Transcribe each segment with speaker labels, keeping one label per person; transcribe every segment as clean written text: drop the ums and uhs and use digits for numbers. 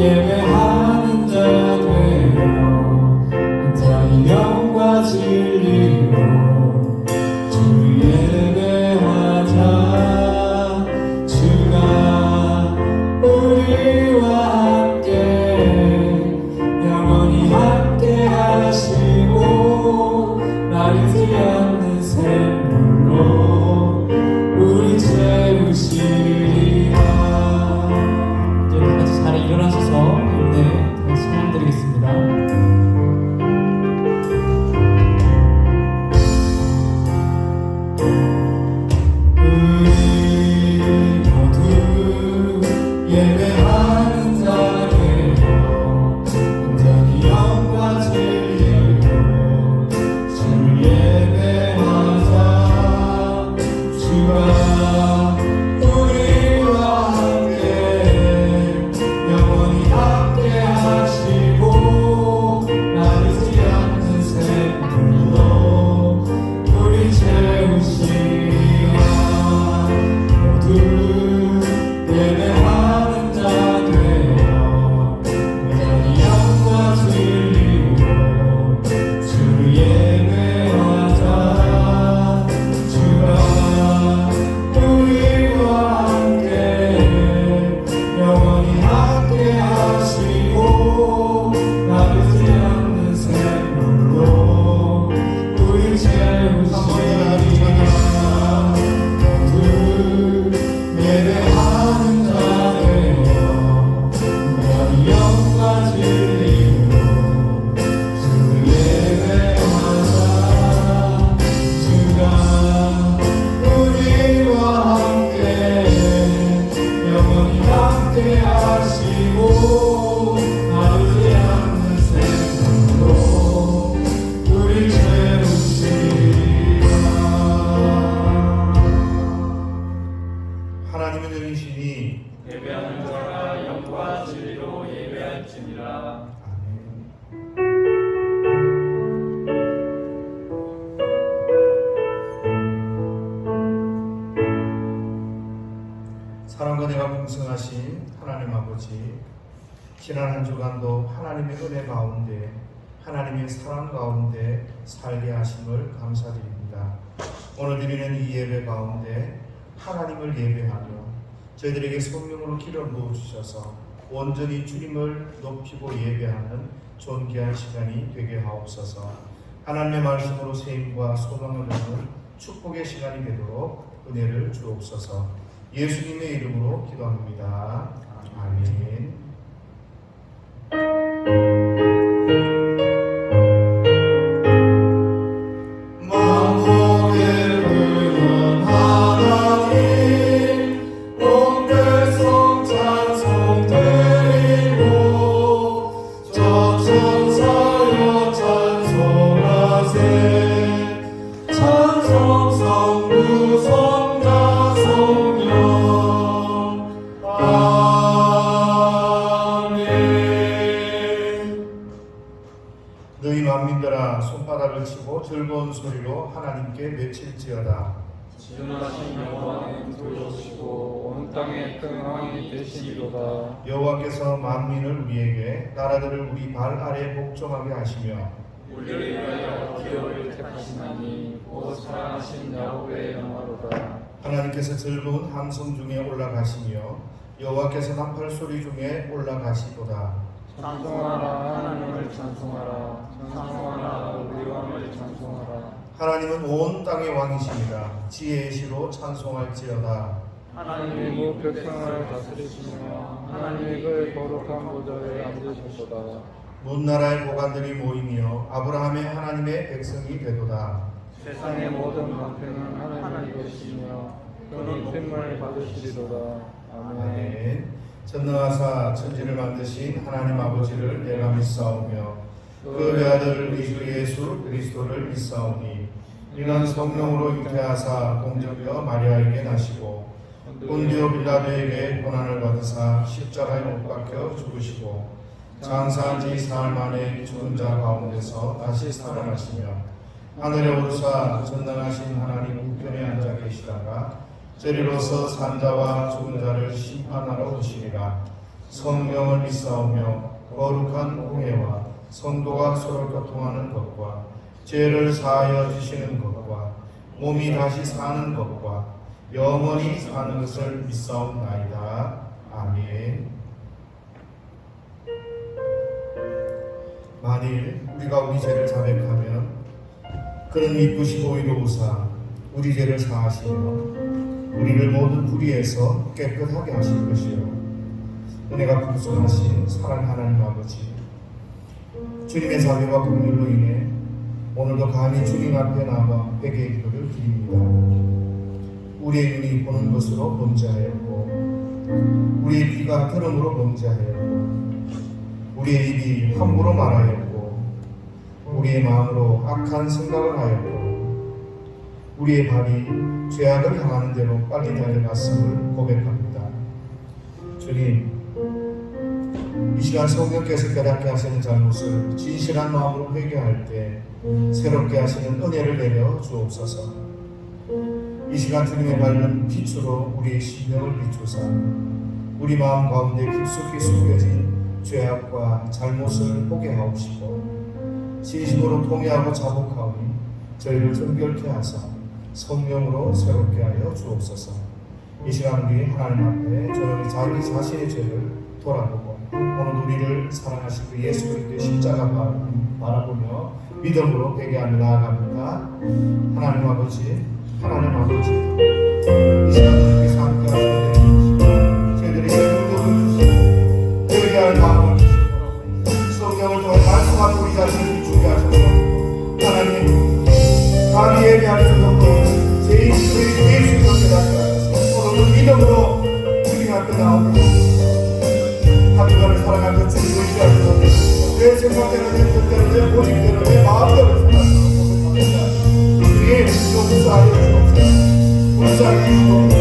Speaker 1: 예배하는 자 되어 온전히 영과 진리로 주 예배하자. 주가 우리와 함께 영원히 함께 하시고 마르지 않는 샘물로 우리 채우시리라. 이제 다같이 자리에 일어나셔서 은혜 다시 찬양드리겠습니다. 예배하는 자 되어 온전히 영과 진리로 주를 예배하자. 주가 우리와 함께 영원히 함께 하시고 마르지 않는 샘물로 우리 채우시리라. 모두 예배하는 자 되어 온전히 영과 진리로 주를 예배하자. 주가 우리와 함께 영원히 함께 하시고 마르지 않는 샘물로 우리 채우시리라. 모두 예배하는 자 되어 온전히 영과 진리로 주를 예배하자. 주가 우리와 함께 영원히 함께 하시고 마르지 않는 샘물로 우리 채우시리라.
Speaker 2: 하나님은 영이시니
Speaker 3: 예배하는 자가 영과 진리로 예배할지니라.
Speaker 2: 사랑과 내가 풍성하신 하나님 아버지, 지난 한 주간도 하나님의 은혜 가운데 하나님의 사랑 가운데 살게 하심을 감사드립니다. 오늘 드리는 이 예배 가운데 하나님을 예배하며 저희들에게 성령으로 기름 부어주셔서 온전히 주님을 높이고 예배하는 존귀한 시간이 되게 하옵소서. 하나님의 말씀으로 세임과 소망을 얻는 축복의 시간이 되도록 은혜를 주옵소서. 예수님의 이름으로 기도합니다. 아멘. 너희 만민들아 손바닥을 치고 즐거운 소리로 하나님께 외칠지어다.
Speaker 3: 지존하신 여호와는 도우시고 온 땅의 큰 왕이 되시리로다.
Speaker 2: 여호와께서 만민을 우리에게 나라들을 우리 발 아래 복종하게 하시며
Speaker 3: 우리를 위하여 기업을 택하시나니 곧 사랑하신 야곱의 영화로다.
Speaker 2: 하나님께서 즐거운 함성 중에 올라가시며 여호와께서 나팔 소리 중에 올라가시도다.
Speaker 3: 찬송하라 하나님을 찬송하라. 찬송하라 우리 왕을 찬송하라.
Speaker 2: 하나님은 온 땅의 왕이십니다. 지혜의 시로 찬송할지어다.
Speaker 3: 하나님이 그 백성을 다스리시며 하나님이 그 거룩한 보좌에 앉으셨도다.
Speaker 2: 문나라의 보관들이 모이며 아브라함의 하나님의 백성이 되도다.
Speaker 3: 세상의 모든 방패는 하나님이 되시며 그는 높임을 받으시리로다. 아멘.
Speaker 2: 아멘. 전능하사 천지를 만드신 하나님 아버지를 내가 믿사오며 그 외아들 우리 주 예수 그리스도를 믿사오니 이는 성령으로 잉태하사 공적여 마리아에게 나시고 본디오 빌라도에게 고난을 받으사 십자가에 못 박혀 죽으시고 장사한 지 사흘 만에 죽은 자 가운데서 다시 살아나시며 하늘에 오르사 전능하신 하나님 우편에 앉아 계시다가 저리로서 산자와 죽은 자를 심판하러 오시리라. 성령을 믿사오며 거룩한 공예와 성도가 서로 교통하는 것과 죄를 사하여 주시는 것과 몸이 다시 사는 것과 영원히 사는 것을 믿사옵나이다. 아멘. 만일 우리가 우리 죄를 자백하면 그는 믿으시고 이루사 우리 죄를 사하시며 우리를 모든 불의에서 깨끗하게 하실 것이요 은혜가 풍성하신 사랑 하나님 아버지, 주님의 자비와 긍휼로 인해 오늘도 감히 주님 앞에 나와 회개의 기도를 드립니다. 우리의 눈이 보는 것으로 범죄하였고 우리의 귀가 들음으로 범죄하였고 우리의 입이 함부로 말하였고 우리의 마음으로 악한 생각을 하였고 우리의 발이 죄악을 향하는 대로 빨리 달려갔음을 고백합니다. 주님, 이 시간 성령께서 깨닫게 하시는 잘못을 진실한 마음으로 회개할 때 새롭게 하시는 은혜를 내려 주옵소서. 이 시간 주님의 밝은 빛으로 우리의 심령을 비추사 우리 마음 가운데 깊숙이 숨겨진 죄악과 잘못을 보게 하옵시고 진심으로 통회하고 자복하오니 저희를 정결케 하사 성령으로 새롭게 하여 주옵소서. 이 시간 우리 하나님 앞에 조용히 자기 자신의 죄를 돌아보고 오늘 우리를 사랑하신 그 예수 그리스도의 십자가 바라보며 믿음으로 회개하며 나아갑니다. 하나님 아버지, 하나님 아버지, 이 시간도 주께서 함께 하시고 저희들에게 능력을 주시고 회개할 마음을 주시고 성령을 통해 말씀하는 우리 자신을 주게 하셔서 하나님 감히 예배할 수 없는 죄인 저희 예수님을 깨닫게 하셔서 오늘은 믿음으로 주님 앞에 나오고 하나님을 사랑하는 주님을 의지하시고 내 생각대로 내 뜻대로 내 고집대로 내 마음대로 살아가는 주님 용서하여 주옵소서. 용서하여 주옵소서.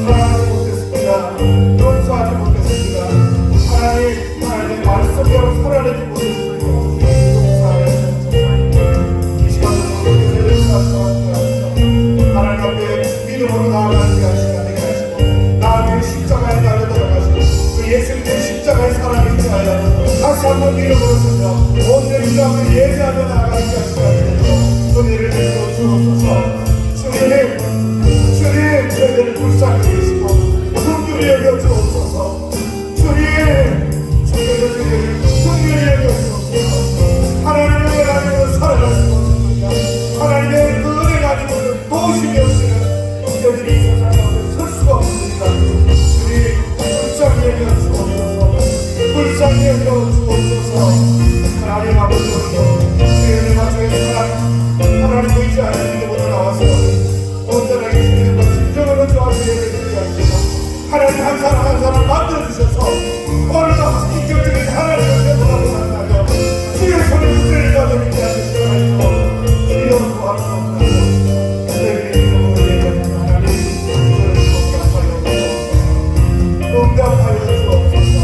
Speaker 2: 사랑하지 못했습니다. 용서하지 못했습니다. 하나님의 말씀대로 살아내지 못했습니다. 용서하여 주옵소서. 이 시간도 우리를 용서하시고 하나님 앞에 믿음으로 나아가는 시간 되게 하시고 나의 십자가에 달려 들어가시고 그 예수님의 십자가의 사랑을 위하여 다시 한번 믿음으로 서며 온내 주님을 예배하며 나아가는 시간 되게 은혜를 주시고 주옵소서. 주님 저희들을 불쌍히 여기시고 긍휼히 여겨 주옵소서. 주님 저희들을 긍휼히 여겨 주옵소서. 하나님의 은혜가 아니면 살아갈 수 없습니다. 하나님의 그 은혜가 아니면 도우심이 없으면 저희들이 이 세상 가운데 설 수가 없습니다. 주님 불쌍히 여겨 주옵소서. 불쌍히 여겨 주옵소서. 하나님 아버지로서 주의 은혜가 주의 사랑 하나님 의지하는 믿음으로 나와서 온전하게 주님의 것 진정으로 좋아하시는 예배를 하시고 하나님 한 사람 한 사람 만들어주셔서 오늘도 인격적인 하나님을 대통하고 만나며 주의 손을 붙들려 받는 믿게 하시고 주여 도와주옵소서. 그들의 이름으로 예배하는 하나님 응답하여 주옵소서.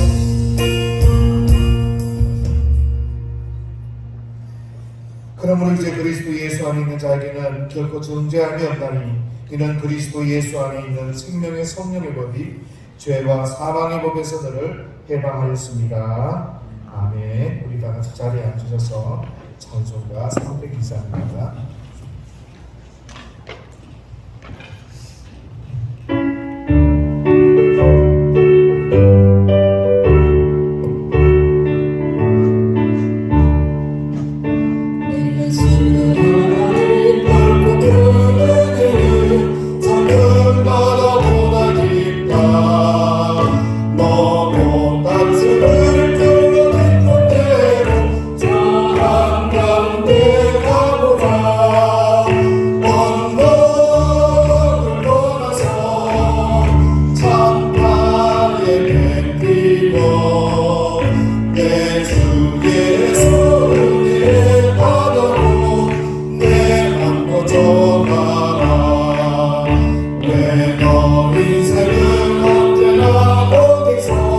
Speaker 2: 그러므로 이제 그리스도 예수 안에 있는 자에게는 결코 정죄함이 없나니 이는 그리스도 예수 안에 있는 생명의 성령의 법이 죄와 사망의 법에서 너를 해방하였습니다. 아멘. 우리 다 같이 자리에 앉으셔서 찬송가 300기사입니다.
Speaker 4: 내 인생은 언제나 어디서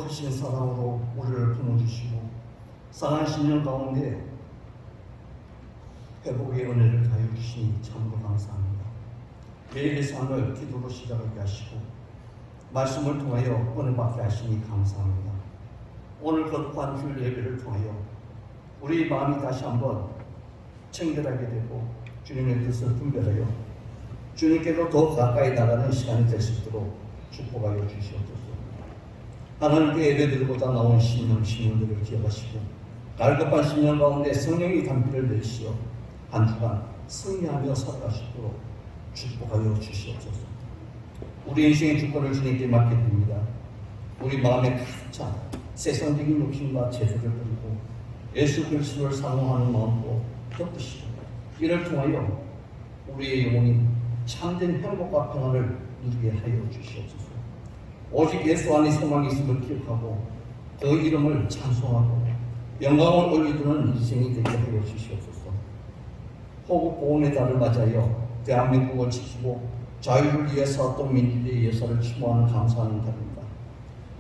Speaker 4: 크신 사랑으로 우리를 품어주시고 상한 신령 가운데 회복의 은혜를 가해 주시니 참으로 감사합니다. 매일의 삶을 기도로 시작하게 하시고 말씀을 통하여 은혜 받게 하시니 감사합니다. 오늘 거룩한 주일 예배를 통하여 우리 마음이 다시 한번 청결하게 되고 주님의 뜻을 분별하여 주님께로 더 가까이 나가는 시간이 될 수 있도록 축복하여 주시옵소서. 하나님께 예배드리고자 나온 신령들을 기억하시고 갈급한 신령 가운데 성령의 담비를 내리시어 한 주간 승리하며 살아갈 수 있도록 축복하여 주시옵소서. 우리 인생의 주권을 주님께 맡게 됩니다. 우리 마음에 가득 찬 세상적인 욕심과 재주를 버리고 예수 그리스도를 사모하는 마음으로 덮으시고 이를 통하여 우리의 영혼이 참된 행복과 평안을 누리게 하여 주시옵소서. 오직 예수 안에 소망이 있음을 기억하고 그 이름을 찬송하고 영광을 올려주는 인생이 되게 하여 주시옵소서. 호국 보훈의 달을 맞이하여 대한민국을 지키고 자유를 위해서 또 민주주의 예사를 추모하는 감사하는 달입니다.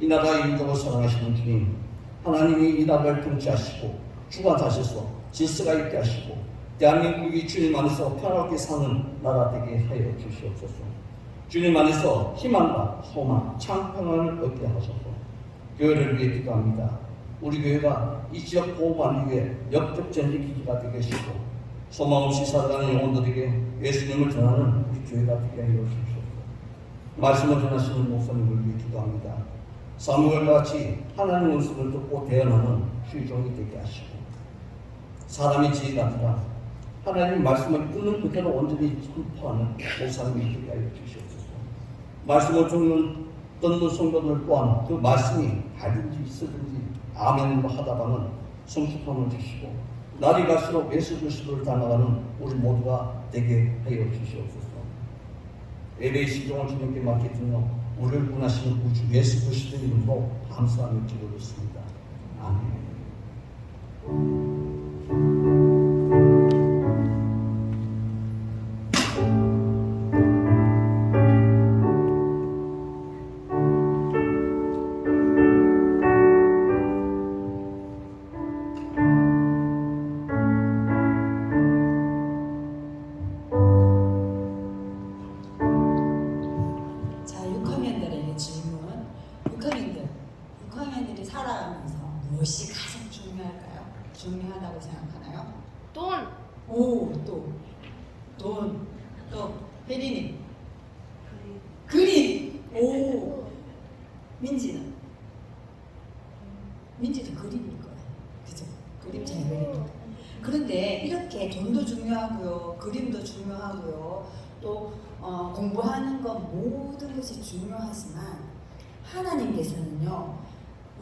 Speaker 4: 이 나라의 민족을 사랑하시는 주님, 하나님이 이 나라를 통치하시고 주관하셔서 질서가 있게 하시고 대한민국이 주님 안에서 평화롭게 사는 나라 되게 하여 주시옵소서. 주님 안에서 희망과 소망, 창평안을 얻게 하셔서 교회를 위해 기도합니다. 우리 교회가 이 지역 보호만 위해 역적 전쟁 기지가 되게 하시고 소망 없이 살아가는 영혼들에게 예수님을 전하는 우리 교회가 되게 하여 주시옵소서. 말씀을 전하시는 목사님을 위해 기도합니다. 사무엘과 같이 하나님의 말씀을 듣고 대언하는 주종이 되게 하시고 사람의 지혜가 아니라 하나님의 말씀을 있는 그대로 온전히 선포하는 목사님이 되게 하여 주시옵소서. 말씀을 듣는 성도들 또한 그 말씀이 알든지 있어든지 아멘으로 하다가는 성숙함을 주시고 날이 갈수록 예수 그리스도를 닮아가는 우리 모두가 되게 하여 주시옵소서. 예배의 시종을 주님께 맡기며 우리를 구원하시는 구주 예수 그리스도의 이름으로 감사하며 기도드렸습니다. 아멘.
Speaker 5: 자, 6학년들에게 질문. 6학년들이 살아가면서 무엇이 가장 중요할까요? 중요하다고 생각하나요?
Speaker 6: 돈.
Speaker 5: 오, 또 돈. 또 혜린이. 그림. 오. 민지는? 민지도 그림일 거야. 그죠? 그림 잘 그리고. 그런데 이렇게 돈도 중요하고요, 그림도 중요하고요, 또 공부하는 것 모든 것이 중요하지만 하나님께서는요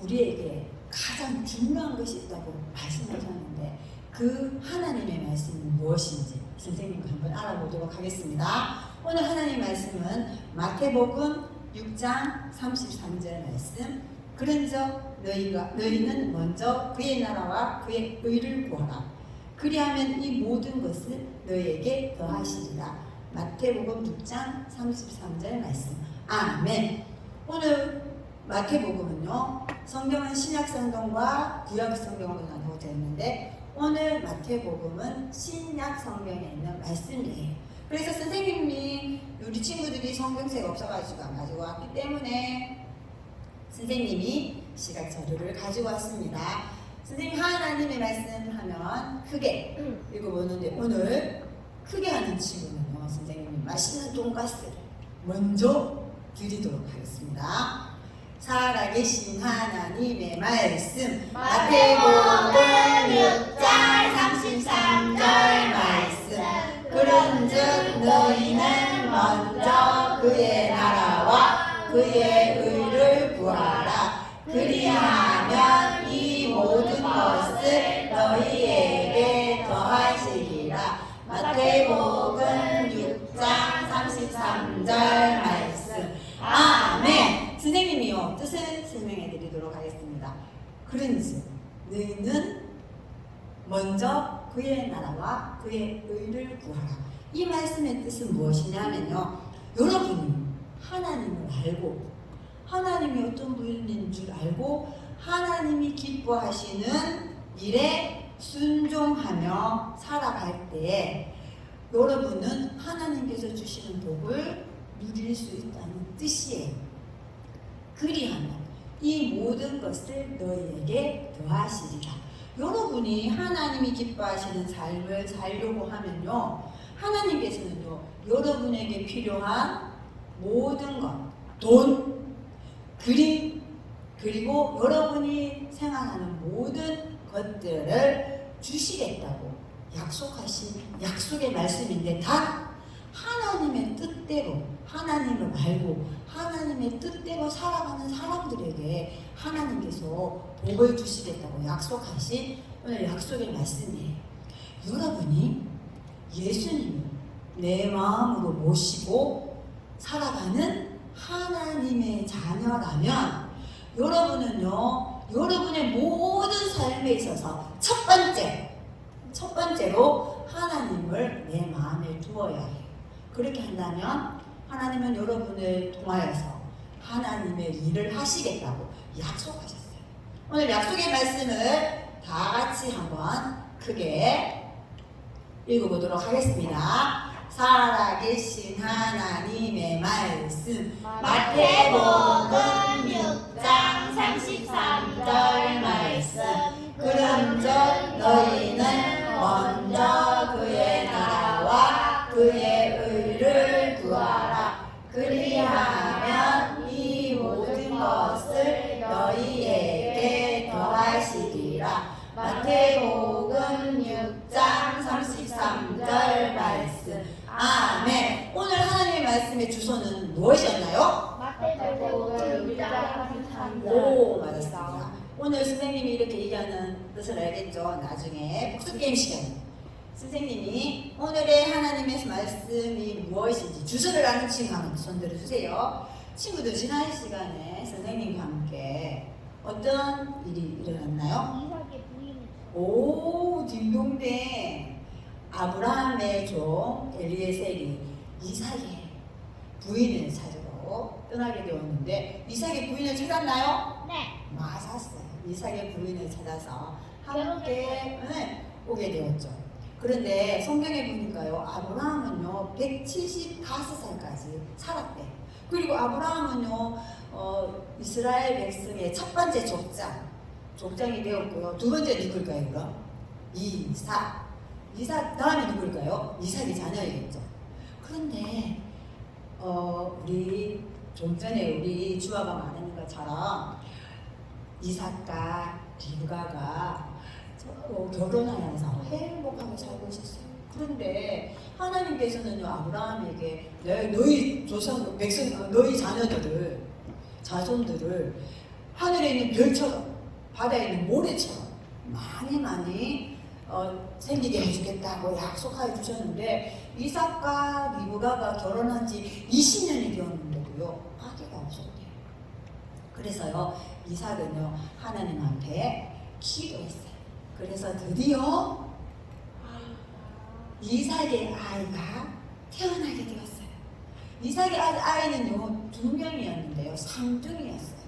Speaker 5: 우리에게 가장 중요한 것이 있다고 말씀하셨는데 그 하나님의 말씀은 무엇인지 선생님과 한번 알아보도록 하겠습니다. 오늘 하나님 말씀은 마태복음 6장 33절 말씀. 그런즉 너희는 먼저 그의 나라와 그의 의를 구하라. 그리하면 이 모든 것을 너희에게 더하시리라. 마태복음 6장 33절 말씀. 아멘. 오늘 마태복음은요 성경은 신약 성경과 구약 성경으로 나누어져 있는데 오늘 마태복음은 신약 성경에 있는 말씀이에요. 그래서 선생님이 우리 친구들이 성경책 없어가지고 안 가지고 왔기 때문에 선생님이 시각 자료를 가지고 왔습니다. 선생님 하나님의 말씀하면 크게 읽어보는데 오늘 크게 하는 친구는요 선생님이 맛있는 돈가스를 먼저 드리도록 하겠습니다. 살아계신 하나님의 말씀 마태복음 6장 33절 말씀. 그런즉 너희는 먼저 그의 나라와 그의 의를 구하라. 그리하면 이 모든 것을 너희에게 더하시리라. 마태복음 6장 33절 말씀. 아멘. 선생님이요 뜻을 설명해 드리도록 하겠습니다. 그런즉 너희는 먼저 그의 나라와 그의 의를 구하라. 이 말씀의 뜻은 무엇이냐면요 여러분이 하나님을 알고 하나님이 어떤 분인 줄 알고 하나님이 기뻐하시는 일에 순종하며 살아갈 때 여러분은 하나님께서 주시는 복을 누릴 수 있다는 뜻이에요. 그리하면 이 모든 것을 너희에게 더하시리라. 여러분이 하나님이 기뻐하시는 삶을 살려고 하면요, 하나님께서는요 여러분에게 필요한 모든 것, 돈, 그림, 그리고 여러분이 생각하는 모든 것들을 주시겠다고 약속하신 약속의 말씀인데, 다 하나님의 뜻대로, 하나님을 알고 하나님의 뜻대로 살아가는 사람들에게 하나님께서 복을 주시겠다고 약속하신 오늘 약속의 말씀이에요. 여러분이 예수님을 내 마음으로 모시고 살아가는 하나님의 자녀라면 여러분은요, 여러분의 모든 삶에 있어서 첫 번째로 하나님을 내 마음에 두어야 해요. 그렇게 한다면 하나님은 여러분을 통하여서 하나님의 일을 하시겠다고 약속하셨어요. 오늘 약속의 말씀을 다 같이 한번 크게 읽어보도록 하겠습니다. 살아계신 하나님의 말씀,
Speaker 6: 마태복음 6장 33절 말씀.
Speaker 5: 그런즉 너희는 먼저 그의 나라와 그의 의를 구하라. 그리하면 이 모든 것을 너희에게 더하시리라. 마태복음 6장 33절 말씀. 아멘. 오늘 하나님의 말씀의 주소는 무엇이었나요?
Speaker 6: 마태복음 6장 33절.
Speaker 5: 오, 맞았습니다. 오늘 선생님이 이렇게 얘기하는 뜻을 알겠죠? 나중에 복습게임 시간에 선생님이 오늘의 하나님의 말씀이 무엇인지 주소를 아는 친구 한번 손 들어주세요. 친구들, 지난 시간에 선생님과 함께 어떤 일이 일어났나요?
Speaker 6: 이삭의 부인을
Speaker 5: 오, 딩동댕. 아브라함의 종 엘리에셀이 이삭의 부인을 찾으러 떠나게 되었는데, 이삭의 부인을 찾았나요?
Speaker 6: 네.
Speaker 5: 맞았어요. 이삭의 부인을 찾아서 함께 오게 되었죠. 그런데 성경에 보니까요, 아브라함은요 175살까지 살았대. 그리고 아브라함은요 이스라엘 백성의 첫 번째 족장이 되었고요. 두 번째 누굴까요? 그럼 이삭 다음에 누굴까요? 이삭의 자녀이겠죠. 그런데 우리 좀 전에 우리 주화가 말하는 것처럼 이삭과 리브가가 결혼하면서 행복하게 살고 있었어요. 그런데 하나님께서는요 아브라함에게 너희 조상 백성, 너희 자손들을 하늘에 있는 별처럼 바다에 있는 모래처럼 많이 생기게 해주겠다고 약속하여 주셨는데, 이삭과 리브가가 결혼한 지 20년이 되었는데도요 아기가 없었대요. 그래서요 이삭은요 하나님 앞에 기도했어요. 그래서 드디어 이삭의 아이가 태어나게 되었어요. 이삭의 아이는요 2명이었는데요 쌍둥이였어요.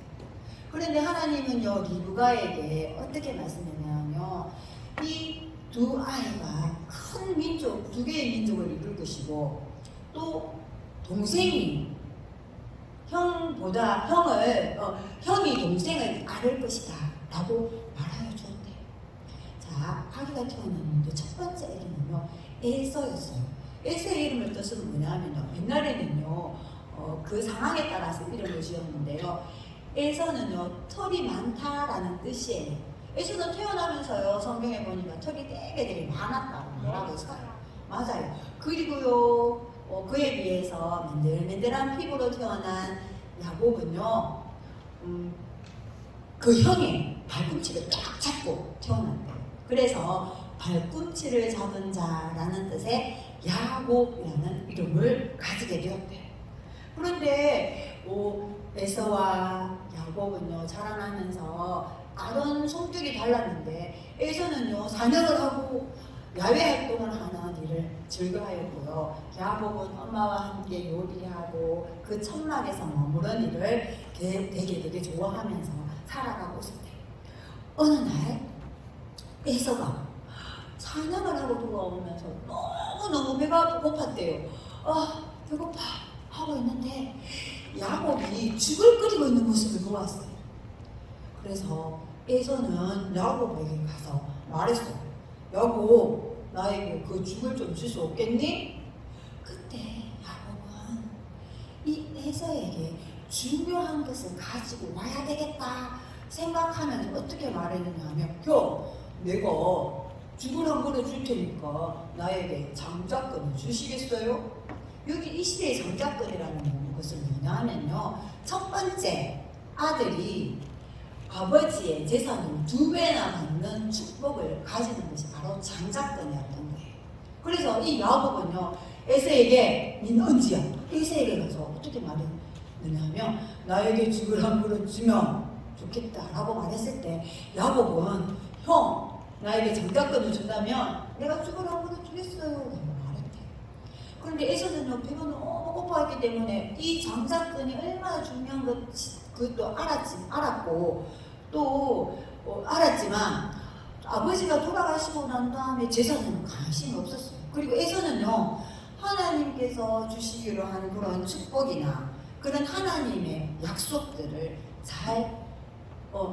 Speaker 5: 그런데 하나님은요 리브가에게 어떻게 말씀했냐면요, 이 두 아이가 큰 민족, 두 개의 민족을 이룰 것이고, 또 동생이 형이 동생을 앓을 것이다 라고 말하여 주었대요. 자, 아기가 태어났는데 첫 번째 이름은요 에서였어요. 에서의 이름의 뜻은 뭐냐면요, 옛날에는요 그 상황에 따라서 이름을 지었는데요, 에서는요 털이 많다라는 뜻이에요. 에서는 태어나면서요 성경에 보니까 털이 되게 많았다고 말하고 있어요. 맞아요. 그리고요 그에 비해서 맨들맨들한 피부로 태어난 야곱은요 그 형의 발꿈치를 딱 잡고 태어났대요. 그래서 발꿈치를 잡은 자라는 뜻의 야곱이라는 이름을 가지게 되었대요. 그런데 에서와 야곱은요 자라나면서 아론 성격이 달랐는데, 에서는요 사냥을 하고 야외 활동을 하는 일을 즐거워했고요. 야곱은 엄마와 함께 요리하고 그 천막에서 머무른 일을 되게 좋아하면서 살아가고 있었대요. 어느 날 에서가 사냥을 하고 돌아오면서 너무 배가 고팠대요. 배고파 하고 있는데 야곱이 죽을 끓이고 있는 모습을 보았어요. 그래서 에서는 야곱에게 가서 말했어요. 야곱, 나에게 그 죽을 좀 줄 수 없겠니? 그때 야곱은 이 에서에게 중요한 것을 가지고 와야 되겠다 생각하면서 어떻게 말했느냐 하면, 내가 죽을 한 그릇 줄 테니까 나에게 장자권을 주시겠어요? 여기 이 시대의 장자권이라는 것을 뭐냐면요, 첫 번째 아들이 아버지의 재산을 2배나 받는 축복을 가지는 것이 바로 장자권이었던 거예요. 그래서 이 야곱은요, 에서에게 닌 언지야. 에서에게 가서 어떻게 말했느냐면, 나에게 죽을 한 그릇 주면 좋겠다라고 말했을 때 야곱은, 형, 나에게 장자권을 준다면 내가 죽을 한 그릇 주겠어요 라고 말했대. 그런데 에서는요, 배가 너무 고파했기 때문에 이 장자권이 얼마나 중요한 그것도 알았고 또 알았지만 아버지가 돌아가시고 난 다음에 재산에는 관심이 없었어요. 그리고 에서는요, 하나님께서 주시기로 하는 그런 축복이나 그런 하나님의 약속들을 잘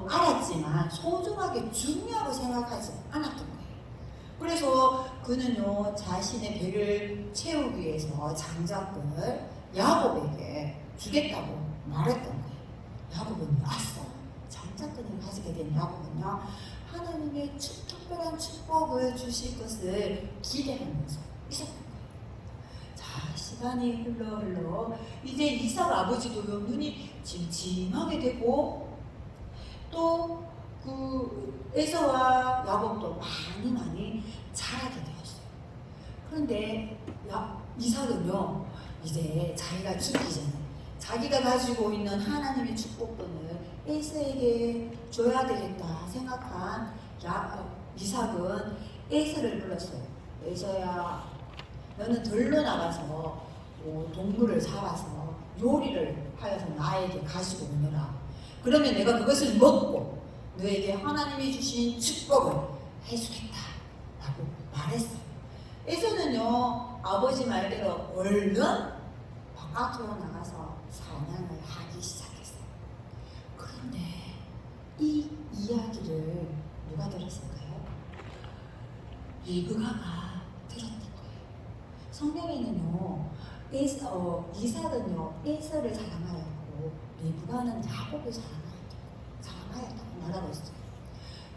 Speaker 5: 알았지만 소중하게 중요하고 생각하지 않았던 거예요. 그래서 그는요, 자신의 배를 채우기 위해서 장자권을 야곱에게 주겠다고 말했던 거예요. 야곱은 아싸, 장자권을 가지게 된 야곱은요, 하나님의 특별한 축복을 주실 것을 기대하면서 있었던 거예요. 자, 시간이 흘러 이제 이삭 아버지도 눈이 침침하게 되고 또 그 에서와 야곱도 많이 자라게 되었어요. 그런데 이삭은요, 이제 자기가 죽기 전에 자기가 가지고 있는 하나님의 축복권을 에서에게 줘야 되겠다 생각한 이삭은 에서를 불렀어요. 에서야, 너는 들로 나가서 동물을 잡아서 요리를 하여서 나에게 가지고 오너라. 그러면 내가 그것을 먹고 너에게 하나님이 주신 축복을 해주겠다 라고 말했어요. 에서는요, 아버지 말대로 얼른 바깥으로 나가서 사냥을 하기 시작했어요. 그런데 이 이야기를 누가 들었을까요? 리브가가 들었던 거예요. 성경에는요, 이삭은요, 에서를 사랑하였고 리브가는 야곱을 사랑하였다고 말하고 있어요.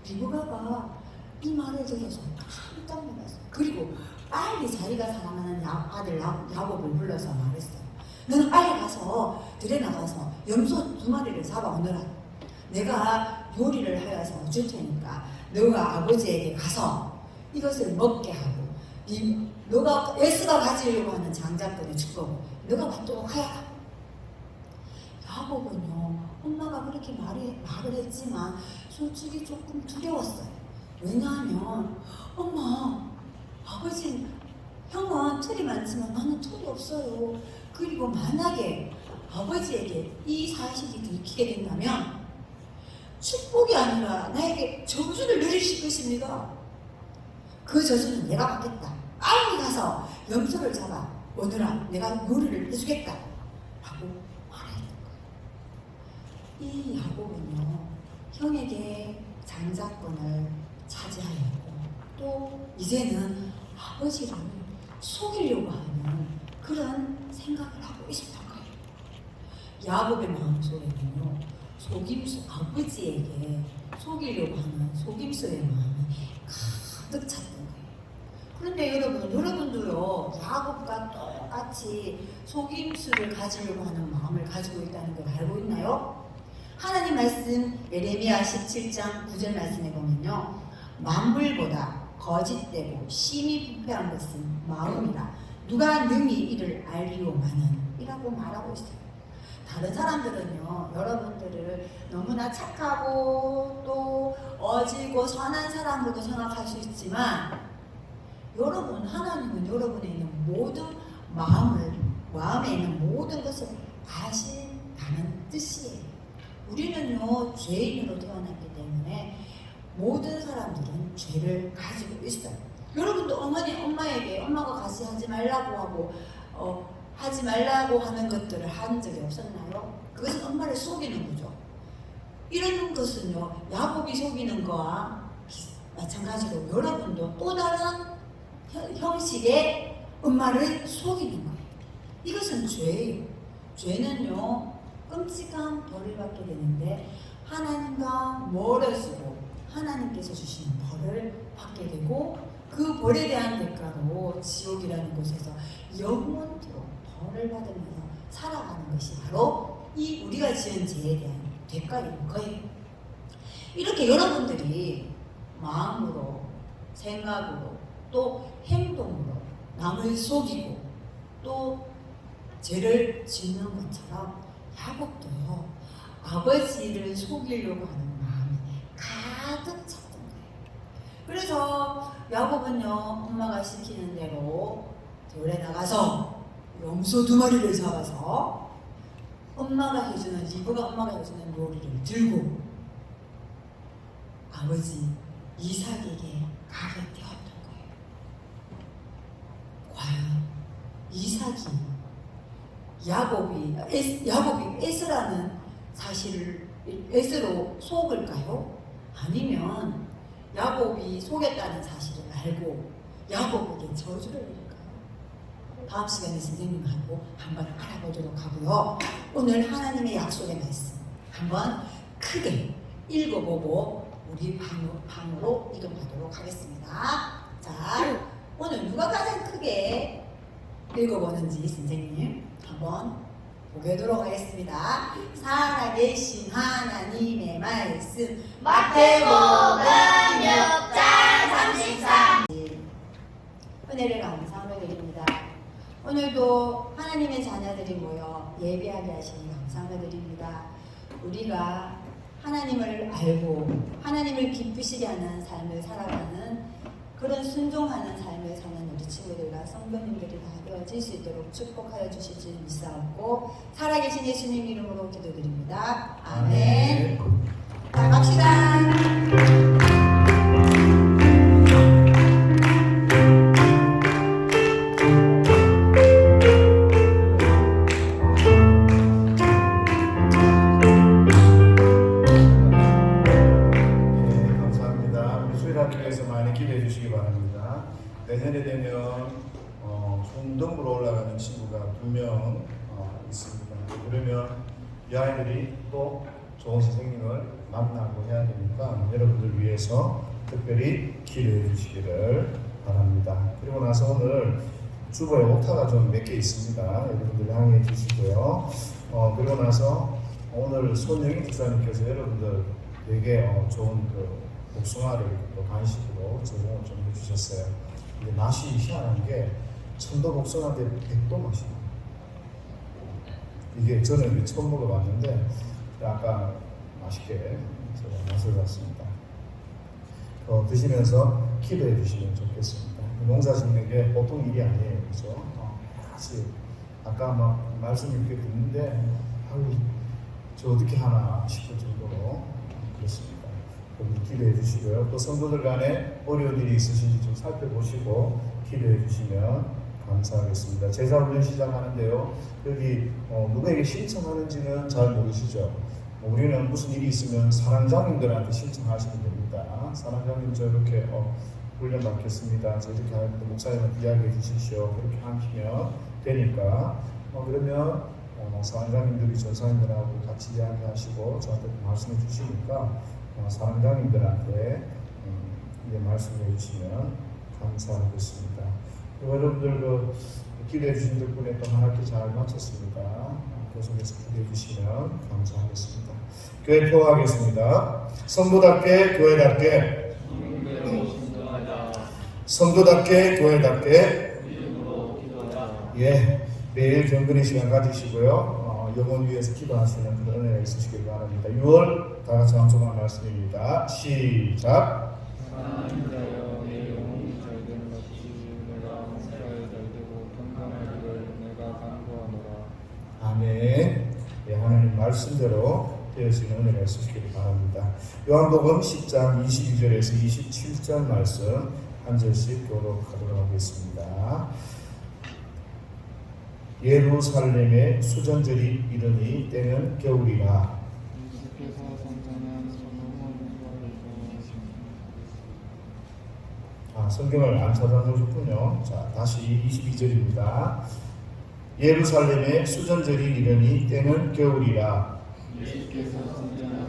Speaker 5: 리브가가 이 말을 들어서 깜짝 놀랐어요. 그리고 빨리 자기가 사랑하는 아들 야곱을 불러서 말했어요. 너는 빨리 가서 들에 나가서 염소 2마리를 잡아오너라. 내가 요리를 하여서 줄 테니까 너가 아버지에게 가서 이것을 먹게 하고 너가 에스가 가지려고 하는 장자권의 축복을 너가 받도록 하여라. 야곱은요, 엄마가 그렇게 말을 했지만 솔직히 조금 두려웠어요. 왜냐하면 엄마, 아버지, 형은 털이 많지만 나는 털이 없어요. 그리고 만약에 아버지에게 이 사실이 들키게 된다면 축복이 아니라 나에게 저주를 누리실 것입니다. 그 저주는 내가 받겠다. 빨리 가서 염소를 잡아 오너라. 내가 요리를 해주겠다 라고 말했던 거예요. 이 야곱은요, 형에게 장자권을 차지하였고 또 이제는 아버지를 속이려고 하는 그런 생각을 하고 있었던 거예요. 야곱의 마음속에는요, 아버지에게 속이려고 하는 속임수의 마음이 가득 찼던 거예요. 그런데 여러분도요, 야곱과 똑같이 속임수를 가지려고 하는 마음을 가지고 있다는 걸 알고 있나요? 하나님 말씀 예레미야 17장 9절 말씀에 보면요, 만물보다 거짓되고 심히 부패한 것은 마음이라 누가 능히 이를 알리오마는 이라고 말하고 있어요. 다른 사람들은요, 여러분들을 너무나 착하고 또 어지고 선한 사람으로 생각할 수 있지만 여러분, 하나님은 여러분에 있는 모든 마음에 있는 모든 것을 아신다는 뜻이에요. 우리는요, 죄인으로 태어났기 때문에 모든 사람들은 죄를 가지고 있어요. 여러분도 엄마에게 엄마가 같이 하지 말라고 하고 하지 말라고 하는 것들을 한 적이 없었나요? 그것은 엄마를 속이는 거죠. 이런 것은요, 야곱이 속이는 거와 마찬가지로 여러분도 또 다른 형식의 엄마를 속이는 거예요. 이것은 죄예요. 죄는요, 끔찍한 벌을 받게 되는데 하나님과 멀어지고 하나님께서 주시는 벌을 받게 되고 그 벌에 대한 대가로 지옥이라는 곳에서 영원토록 벌을 받으면서 살아가는 것이 바로 이 우리가 지은 죄에 대한 대가인 거예요. 이렇게 여러분들이 마음으로, 생각으로, 또 행동으로 남을 속이고 또 죄를 짓는 것처럼 야곱도요, 아버지를 속이려고 하는 마음이 가득 찼던 거예요. 그래서 야곱은요, 엄마가 시키는 대로 들에 나가서 염소 2마리를 잡아서 리브가 엄마가 해주는 요리를 들고 아버지 이삭에게 가게 되었던 거예요. 과연 이삭이 야곱이 에스라는 사실을 에스로 속을까요? 아니면 야곱이 속였다는 사실을 알고 야곱에게 저주를 내릴까요? 다음 시간에 선생님하고 한번 알아보도록 하고요. 오늘 하나님의 약속의 말씀 한번 크게 읽어보고 우리 방으로 이동하도록 하겠습니다. 자, 오늘 누가 가장 크게 읽어보는지 선생님 한번 보도록 하겠습니다. 살아계신 하나님의 말씀
Speaker 6: 마태복음 6장 33.
Speaker 5: 은혜를 감사하며 드립니다. 오늘도 하나님의 자녀들이 모여 예배하게 하시니 감사하며 드립니다. 우리가 하나님을 알고 하나님을 기쁘시게 하는 삶을 살아가는 그런 순종하는 삶을 사는 우리 친구들과 성도님들이 다 되어질 수 있도록 축복하여 주실 줄 믿사옵고 살아계신 예수님 이름으로 기도드립니다. 아멘. 자, 갑시다.
Speaker 2: 내년에 되면 중등부로 올라가는 친구가 2명 있습니다. 그러면 이 아이들이 또 좋은 선생님을 만나고 해야 되니까 여러분들 위해서 특별히 기도해 주시기를 바랍니다. 그리고 나서 오늘 주보에 오타가 좀 몇 개 있습니다. 여러분들 양해해 주시고요. 그리고 나서 오늘 손영희 집사님께서 여러분들 되게 좋은 그 복숭아를 또 간식으로 제공을 좀 해주셨어요. 근데 맛이 희한한 게 천도 복숭아인데 100도 맛이 나요. 이게 저는 처음 먹어봤는데 약간 맛있게 제가 맛을 봤습니다. 드시면서 기도해 주시면 좋겠습니다. 농사 짓는 게 보통 일이 아니에요. 그렇죠? 사실 아까 막 말씀 이렇게 듣는데 저 어떻게 하나 싶을 정도로 그렇습니다. 기도해 주시고요. 또 성도들 간에 어려운 일이 있으신지 좀 살펴보시고 기도해 주시면 감사하겠습니다. 제사훈련 시작하는데요. 여기 누구에게 신청하는지는 잘 모르시죠? 우리는 무슨 일이 있으면 사랑장님들한테 신청하시면 됩니다. 사랑장님 저 이렇게 훈련 받겠습니다. 저 이렇게 할 때 목사님한테 이야기해 주십시오. 그렇게 하시면 되니까 그러면 사랑장님들이 전사님들하고 같이 이야기하시고 저한테 말씀해 주시니까 사랑장님들한테 이제 말씀해 주시면 감사하겠습니다. 여러분들 기도해 주신 덕분에 또 한 학기 잘 마쳤습니다. 계속해서 기도해 주시면 감사하겠습니다. 교회 포하겠습니다. 성도답게 교회답게 성도답게 교회답게 매일 경건의 시간 가지시고요. 영혼 위해서 기도하시는 그런 은혜가 있으시길 바랍니다. 6월 다 같이 함성한 말씀입니다. 시작.
Speaker 3: 하나님 자여 내 영혼이 잘되는 같이
Speaker 2: 네, 하나님 말씀대로 되어지는 은혜가 있으시기를 바랍니다. 요한복음 10장 22절에서 27절 말씀 한 절씩 교독하도록 하겠습니다. 예루살렘에 수전절이 이르니 때는 겨울이라.
Speaker 3: 예수께서 선자는
Speaker 2: 성경을 안 찾아놓으셨군요. 자, 다시 22절입니다. 예루살렘에 수전절이 이르니 때는 겨울이라.
Speaker 3: 예수께서 선자는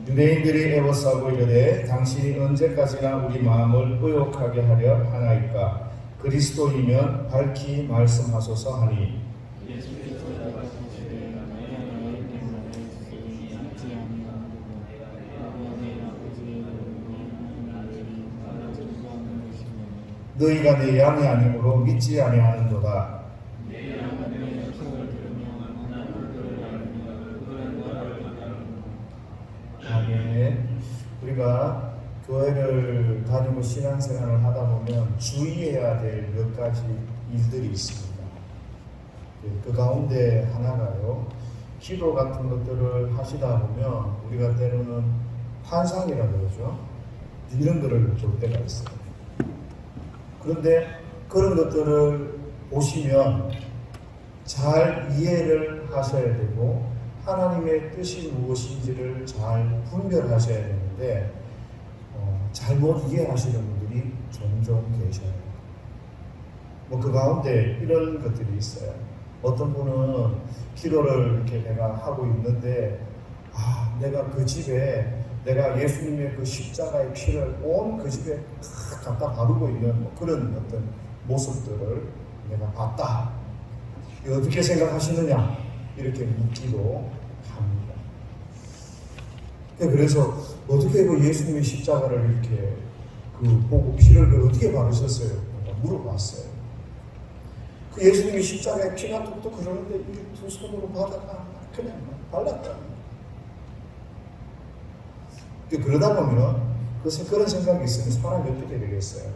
Speaker 2: 유대인들이 애워싸고 이르되 당신이 언제까지나 우리 마음을 의혹하게 하려 하나이까. 그리스도이면 밝히 말씀하소서 하니.
Speaker 3: 예수께서 대답하시되 내가 너희에게 말했으니 믿지 아니하는 아버지 아버지의 이름으로 나를 증거하는 것이며
Speaker 2: 너희가 내 양이 아니므로 믿지 아니하는도다.
Speaker 3: 내 양은 내 음성을 들으면 나는 그들을 알며 그들은 나를 따르리라.
Speaker 2: 아멘. 우리가 교회를 다니고 신앙생활을 하다 보면 주의해야 될 몇 가지 일들이 있습니다. 그 가운데 하나가요, 기도 같은 것들을 하시다 보면 우리가 때로는 환상이라고 그러죠. 이런 거를 볼 때가 있어요. 그런데 그런 것들을 보시면 잘 이해를 하셔야 되고 하나님의 뜻이 무엇인지를 잘 분별하셔야 되는데 잘못 이해하시는 분들이 종종 계셔요. 그 가운데 이런 것들이 있어요. 어떤 분은 기도를 이렇게 내가 하고 있는데 내가 그 집에 내가 예수님의 그 십자가의 피를 온 그 집에 갖다 바르고 있는 그런 어떤 모습들을 내가 봤다. 어떻게 생각하시느냐? 이렇게 묻기도 합니다. 그래서 어떻게 그 예수님의 십자가를 이렇게 보고 피를 어떻게 바르셨어요? 물어봤어요. 그 예수님의 십자가에 피가 뚝뚝 흐르는데 이 두 손으로 받아가 그냥 발랐다. 그러다 보면 그런 생각이 있으면 사람이 어떻게 되겠어요?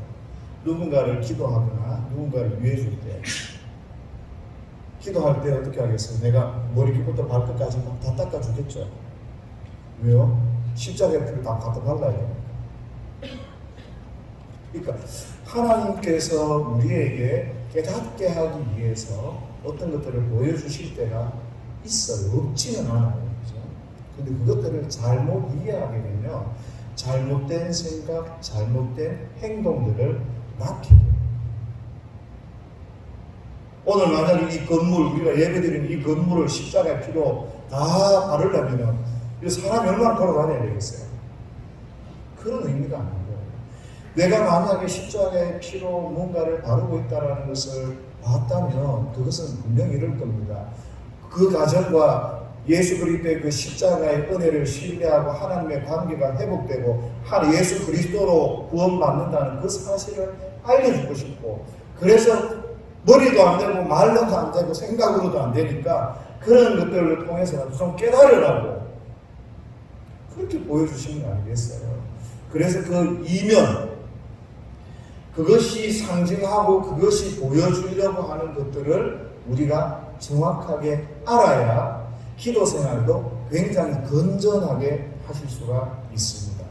Speaker 2: 누군가를 기도하거나 누군가를 위해줄 때 기도할 때 어떻게 하겠어요? 내가 머리부터 발끝까지 다 닦아주겠죠. 왜요? 십자가의 피를 다 갖다 발라야 되니까. 그러니까 하나님께서 우리에게 깨닫게 하기 위해서 어떤 것들을 보여주실 때가 있어요. 없지는 않아요. 그죠? 근데 그것들을 잘못 이해하게 되면 잘못된 생각, 잘못된 행동들을 낳게 돼요. 오늘 만약에 이 건물, 우리가 예배드리는 이 건물을 십자가의 피로 다 바르려면 이 사람이 얼마나 걸어다녀야 되겠어요? 그런 의미가 아니고 내가 만약에 십자가의 피로 뭔가를 바르고 있다는 것을 봤다면 그것은 분명히 이럴 겁니다. 그 가정과 예수 그리스도의 그 십자가의 은혜를 신뢰하고 하나님의 관계가 회복되고 예수 그리스도로 구원받는다는 그 사실을 알려주고 싶고, 그래서 머리도 안 되고 말로도 안 되고 생각으로도 안 되니까 그런 것들을 통해서 좀 깨달으라고 그렇게 보여주신 거 아니겠어요? 그래서 그 이면, 그것이 상징하고 그것이 보여주려고 하는 것들을 우리가 정확하게 알아야 기도 생활도 굉장히 건전하게 하실 수가 있습니다.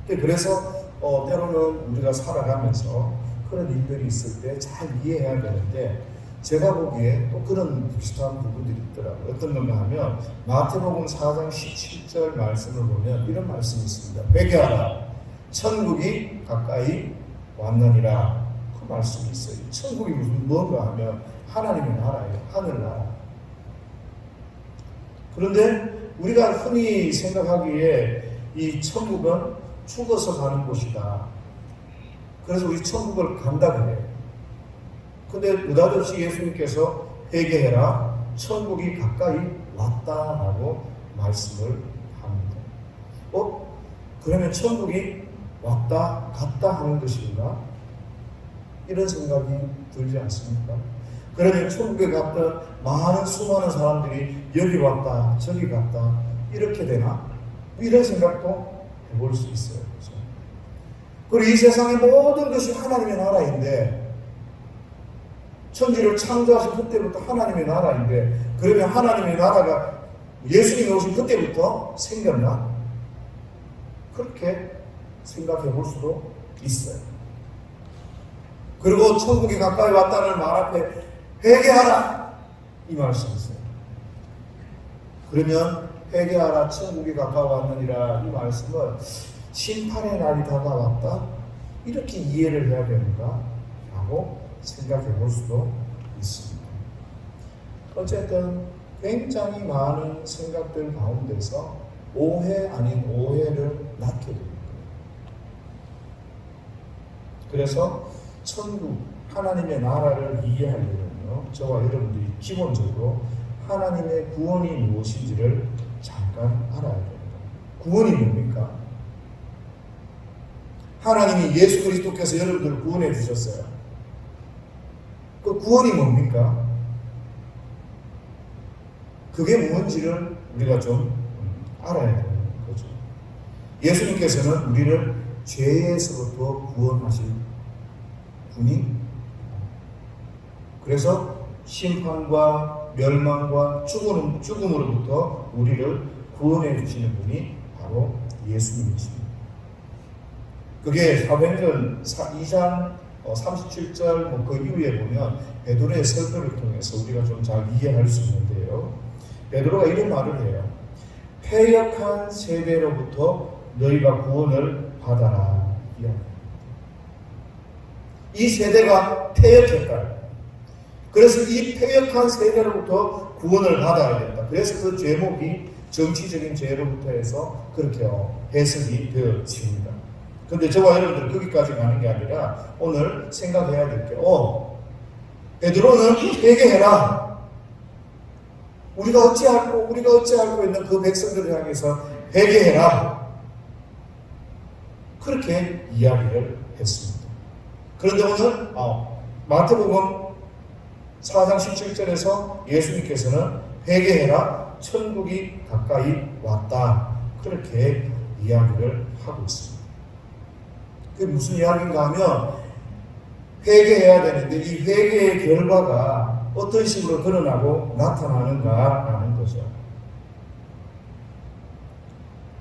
Speaker 2: 그래서 때로는 우리가 살아가면서 그런 일들이 있을 때 잘 이해해야 되는데, 제가 보기에 또 그런 비슷한 부분들이 있더라고요. 어떤 건가 하면 마태복음 4장 17절 말씀을 보면 이런 말씀이 있습니다. 회개하라, 천국이 가까이 왔느니라. 그 말씀이 있어요. 천국이 무슨 뭔가 하면 하나님의 나라예요. 하늘나라. 그런데 우리가 흔히 생각하기에 이 천국은 죽어서 가는 곳이다. 그래서 우리 천국을 간다 그래요. 근데 느닷없이 예수님께서 회개해라, 천국이 가까이 왔다라고 말씀을 합니다. 그러면 천국이 왔다 갔다 하는 것인가? 이런 생각이 들지 않습니까? 그러면 천국에 갔던 많은 수많은 사람들이 여기 왔다 저기 갔다 이렇게 되나? 이런 생각도 해볼 수 있어요. 그렇죠? 그리고 이 세상의 모든 것이 하나님의 나라인데 천지를 창조하신 그때부터 하나님의 나라인데, 그러면 하나님의 나라가 예수님이 오신 그때부터 생겼나? 그렇게 생각해 볼 수도 있어요. 그리고 천국이 가까이 왔다는 말 앞에 회개하라 이 말씀이세요. 그러면 회개하라 천국이 가까워왔느니라 이 말씀을 심판의 날이 다가왔다 이렇게 이해를 해야 되는가 라고 생각해 볼 수도 있습니다. 어쨌든 굉장히 많은 생각들 가운데서 오해 아닌 오해를 낳게 됩니다. 그래서 천국, 하나님의 나라를 이해하려면요, 저와 여러분들이 기본적으로 하나님의 구원이 무엇인지를 잠깐 알아야 됩니다. 구원이 뭡니까? 하나님이 예수 그리스도께서 여러분들을 구원해 주셨어요. 그 구원이 뭡니까? 그게 뭔지를 우리가 좀 알아야 되는 거죠. 예수님께서는 우리를 죄에서부터 구원하실 분이, 그래서 심판과 멸망과 죽음으로부터 우리를 구원해 주시는 분이 바로 예수님이십니다. 그게 사도행전 2장 37절 그 이후에 보면 베드로의 설교를 통해서 우리가 좀 잘 이해할 수 있는데요. 베드로가 이런 말을 해요. 패역한 세대로부터 너희가 구원을 받아라. 이 세대가 패역했다. 그래서 이 패역한 세대로부터 구원을 받아야 된다. 그래서 그 제목이 정치적인 죄로부터 해서 그렇게 해석이 되어집니다. 근데 저와 여러분들 거기까지 가는 게 아니라 오늘 생각해야 될 게, 베드로는 회개해라. 우리가 어찌하고 있는 그 백성들을 향해서 회개해라. 그렇게 이야기를 했습니다. 그런데 오늘 마태복음 4장 17절에서 예수님께서는 회개해라. 천국이 가까이 왔다. 그렇게 이야기를 하고 있습니다. 그게 무슨 이야기인가 하면 회개해야 되는데 이 회개의 결과가 어떤 식으로 드러나고 나타나는가라는 거죠.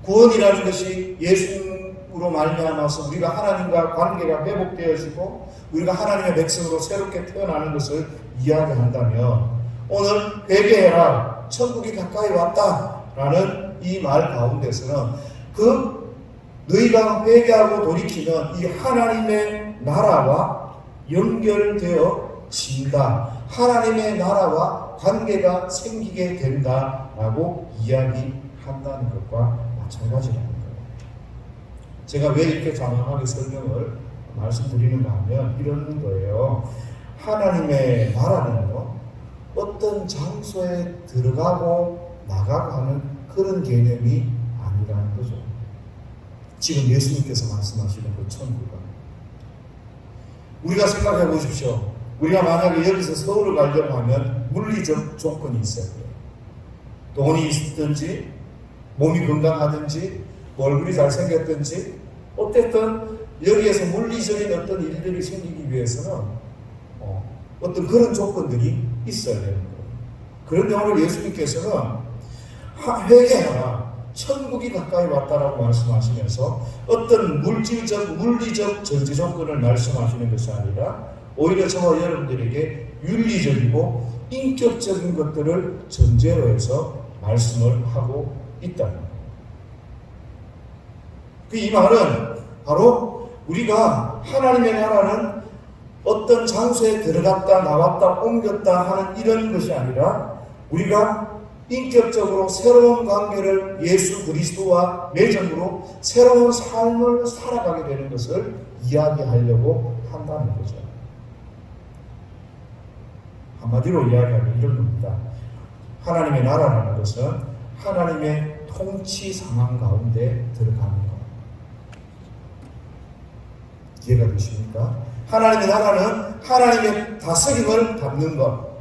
Speaker 2: 구원이라는 것이 예수님으로 말미암아서 우리가 하나님과 관계가 회복되어지고 우리가 하나님의 백성으로 새롭게 태어나는 것을 이야기한다면 오늘 회개해라. 천국이 가까이 왔다라는 이 말 가운데서는 너희가 회개하고 돌이키면 이 하나님의 나라와 연결되어진다. 하나님의 나라와 관계가 생기게 된다라고 이야기한다는 것과 마찬가지라는 거예요. 제가 왜 이렇게 장황하게 설명을 말씀드리는가 하면 이런 거예요. 하나님의 나라는요, 어떤 장소에 들어가고 나가고 하는 그런 개념이 아니라는 거죠. 지금 예수님께서 말씀하시는 그 천국은 우리가 생각해 보십시오. 우리가 만약에 여기서 서울을 가려고 하면 물리적 조건이 있어야 돼요. 돈이 있든지 몸이 건강하든지 얼굴이 잘생겼든지 어쨌든 여기에서 물리적인 어떤 일들이 생기기 위해서는 어떤 그런 조건들이 있어야 되는 거예요. 그런데 오늘 예수님께서는 회개하라. 천국이 가까이 왔다라고 말씀하시면서 어떤 물리적 전제 조건을 말씀하시는 것이 아니라 오히려 저와 여러분들에게 윤리적이고 인격적인 것들을 전제로 해서 말씀을 하고 있다는 거예요. 이 말은 바로 우리가 하나님의 나라는 어떤 장소에 들어갔다 나왔다 옮겼다 하는 이런 것이 아니라 우리가 인격적으로 새로운 관계를 예수 그리스도와 맺음으로 새로운 삶을 살아가게 되는 것을 이야기하려고 한다는 거죠. 한마디로 이야기하면 이런 겁니다. 하나님의 나라라는 것은 하나님의 통치 상황 가운데 들어가는 것. 이해가 되십니까? 하나님의 나라는 하나님의 다스림을 받는 것.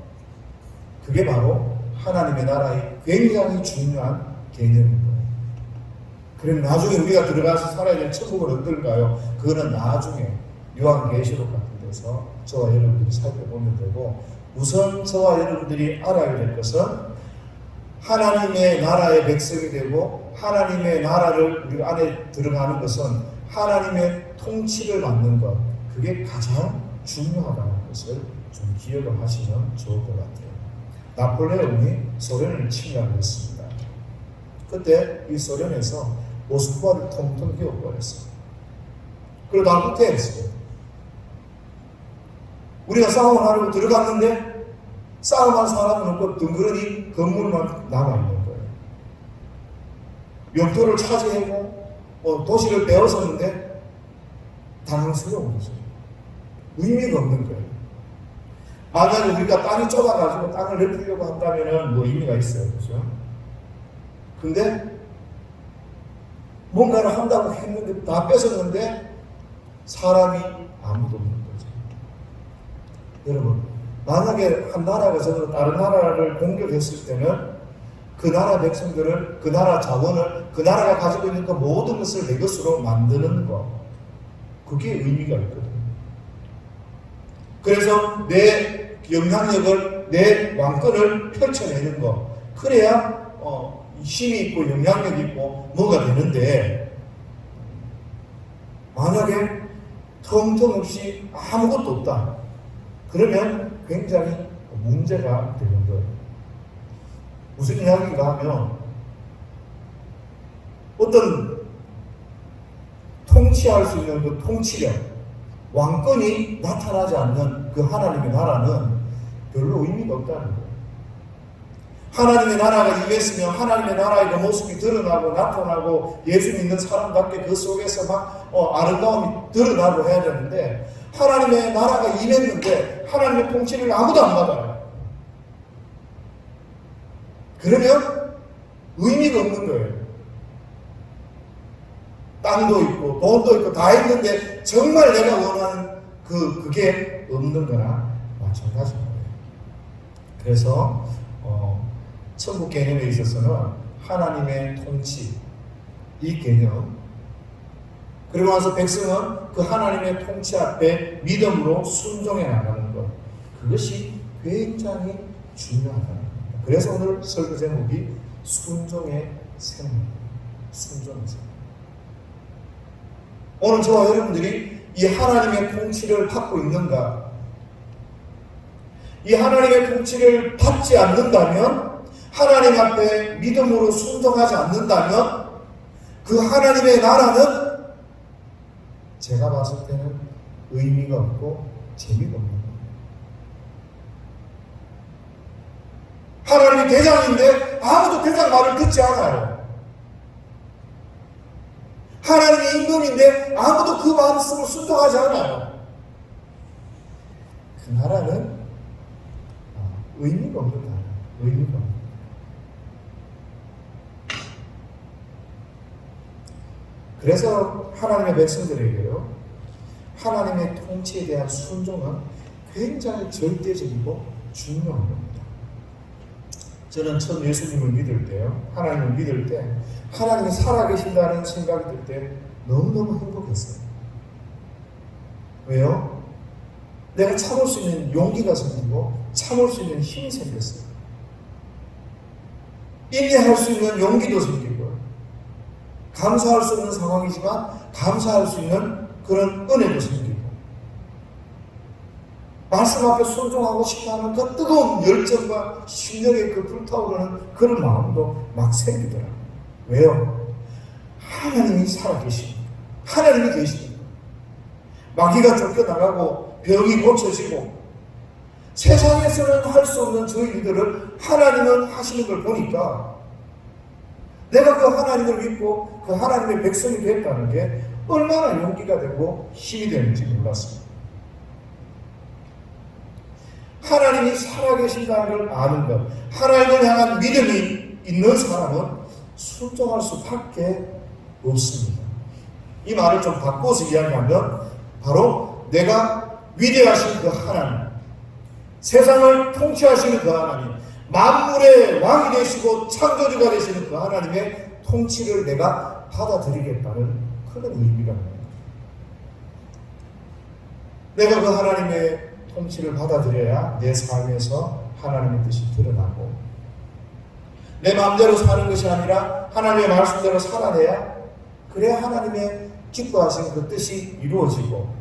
Speaker 2: 그게 바로 하나님의 나라의 굉장히 중요한 개념인 거예요. 그럼 나중에 우리가 들어가서 살아야 될 천국은 어떨까요? 그거는 나중에 요한계시록 같은 대해서 저와 여러분들이 살펴보면 되고, 우선 저와 여러분들이 알아야 될 것은 하나님의 나라의 백성이 되고 하나님의 나라를 우리 안에 들어가는 것은 하나님의 통치를 받는 것, 그게 가장 중요하다는 것을 좀 기억을 하시면 좋을 것 같아요. 나폴레옹이 소련을 침략했습니다. 그때 이 소련에서 모스크바를 통통 비워버렸어요. 그러다 후퇴했어요. 우리가 싸움을 하려고 들어갔는데 싸움한 사람은 없고 덩그러니 건물만 남아있는 거예요. 영토를 차지하고 도시를 빼앗았는데 당황스러운 거죠. 의미가 없는 거예요. 만약에 우리가 땅이 좁아가지고 땅을 넓히려고 한다면 뭐 의미가 있어요. 그죠? 근데 뭔가를 한다고 했는데 다 뺏었는데 사람이 아무도 없는 거죠. 여러분, 만약에 한 나라가 저는 다른 나라를 공격했을 때는 그 나라 백성들을, 그 나라 자원을, 그 나라가 가지고 있는 그 모든 것을 내 것으로 만드는 것, 그게 의미가 있거든요. 그래서 내 영향력을, 내 왕권을 펼쳐내는 것, 그래야 힘이 있고 영향력이 있고 뭐가 되는데, 만약에 텅텅없이 아무것도 없다, 그러면 굉장히 문제가 되는 거예요. 무슨 이야기인가 하면, 어떤 통치할 수 있는 그 통치력, 왕권이 나타나지 않는 그 하나님의 나라는 별로 의미가 없다는 거예요. 하나님의 나라가 임했으면 하나님의 나라의 그 모습이 드러나고 나타나고 예수 믿는 사람답게 그 속에서 막 아름다움이 드러나고 해야 되는데, 하나님의 나라가 임했는데 하나님의 통치를 아무도 안 받아요. 그러면 의미가 없는 거예요. 땅도 있고 돈도 있고 다 있는데 정말 내가 원하는 그게 없는 거나 마찬가지인 거예요. 그래서 천국 개념에 있어서는 하나님의 통치, 이 개념, 그리고 나서 백성은 그 하나님의 통치 앞에 믿음으로 순종해 나가는 것, 그것이 굉장히 중요하다는 겁니다. 그래서 오늘 설교 제목이 순종의 생명, 순종의 생명. 오늘 저와 여러분들이 이 하나님의 통치를 받고 있는가? 이 하나님의 통치를 받지 않는다면, 하나님 앞에 믿음으로 순종하지 않는다면 그 하나님의 나라는 제가 봤을 때는 의미가 없고 재미가 없는 거예요. 하나님이 대장인데 아무도 대장 말을 듣지 않아요. 하나님이 임금인데 아무도 그 말씀을 순종하지 않아요. 그 나라는 의미가 없는 나라예요. 의미가 없는 나라. 그래서 하나님의 백성들에게요, 하나님의 통치에 대한 순종은 굉장히 절대적이고 중요한 겁니다. 저는 처음 예수님을 믿을 때요, 하나님을 믿을 때 하나님이 살아계신다는 생각이 들 때 너무너무 행복했어요. 왜요? 내가 참을 수 있는 용기가 생기고 참을 수 있는 힘이 생겼어요. 인내할 수 있는 용기도 생기고, 감사할 수 없는 상황이지만 감사할 수 있는 그런 은혜도 생기고, 말씀 앞에 순종하고 싶어하는 그 뜨거운 열정과 심령의 그 불타오르는 그런 마음도 막 생기더라고요. 왜요? 하나님이 살아계시니까, 하나님이 계시니까. 마귀가 쫓겨나가고 병이 고쳐지고 세상에서는 할 수 없는 저희들을 하나님은 하시는 걸 보니까, 내가 그 하나님을 믿고 그 하나님의 백성이 됐다는 게 얼마나 용기가 되고 힘이 되는지 몰랐습니다. 하나님이 살아계신다는 걸 아는 것, 하나님을 향한 믿음이 있는 사람은 순종할 수밖에 없습니다. 이 말을 좀 바꿔서 이야기하면, 바로 내가 위대하신 그 하나님, 세상을 통치하시는 그 하나님, 만물의 왕이 되시고 창조주가 되시는 그 하나님의 통치를 내가 받아들이겠다는 그런 의미가 있습니다. 내가 그 하나님의 통치를 받아들여야 내 삶에서 하나님의 뜻이 드러나고, 내 마음대로 사는 것이 아니라 하나님의 말씀대로 살아내야, 그래야 하나님의 기뻐하신 그 뜻이 이루어지고,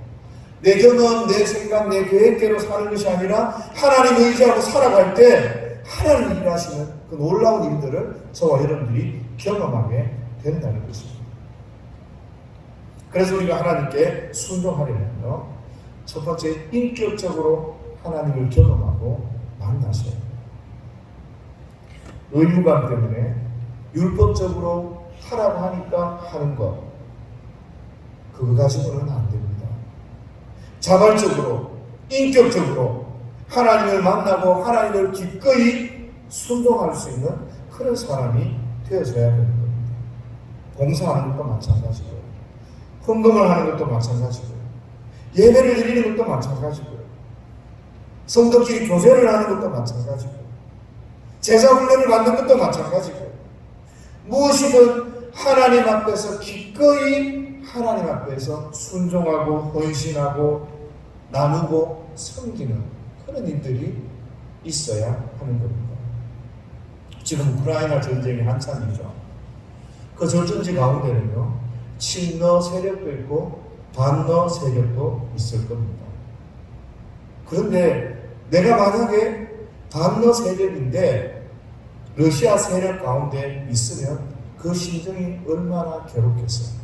Speaker 2: 내 경험, 내 생각, 내 계획대로 사는 것이 아니라 하나님 의지하고 살아갈 때 하나님 일하시는 그 놀라운 일들을 저와 여러분들이 경험하게 된다는 것입니다. 그래서 우리가 하나님께 순종하려면요, 첫 번째 인격적으로 하나님을 경험하고 만나셔야 돼요. 의무감 때문에 율법적으로 하라고 하니까 하는 것, 그거 가지고는 안 됩니다. 자발적으로, 인격적으로 하나님을 만나고 하나님을 기꺼이 순종할 수 있는 그런 사람이 되어져야 되는 겁니다. 봉사하는 것도 마찬가지고요. 헌금을 하는 것도 마찬가지고요. 예배를 드리는 것도 마찬가지고요. 성도끼리 교제를 하는 것도 마찬가지고요. 제자 훈련을 받는 것도 마찬가지고요. 무엇이든 하나님 앞에서 기꺼이 하나님 앞에서 순종하고 헌신하고 나누고 섬기는 그런 일들이 있어야 하는 겁니다. 지금 우크라이나 전쟁이 한참이죠. 그 전쟁지 가운데는요, 친러 세력도 있고 반러 세력도 있을 겁니다. 그런데 내가 만약에 반러 세력인데 러시아 세력 가운데 있으면 그 심정이 얼마나 괴롭겠어요.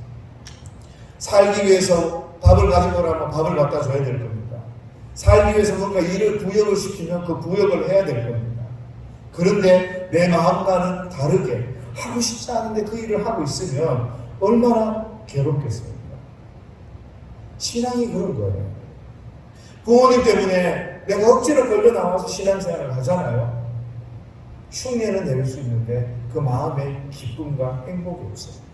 Speaker 2: 살기 위해서 밥을 가지고 오라면 밥을 갖다 줘야 될 겁니다. 살기 위해서 뭔가 일을 부역을 시키면 그 부역을 해야 될 겁니다. 그런데 내 마음과는 다르게 하고 싶지 않은데 그 일을 하고 있으면 얼마나 괴롭겠습니까? 신앙이 그런 거예요. 부모님 때문에 내가 억지로 걸려 나와서 신앙생활을 하잖아요. 흉내는 낼 수 있는데 그 마음에 기쁨과 행복이 없어요.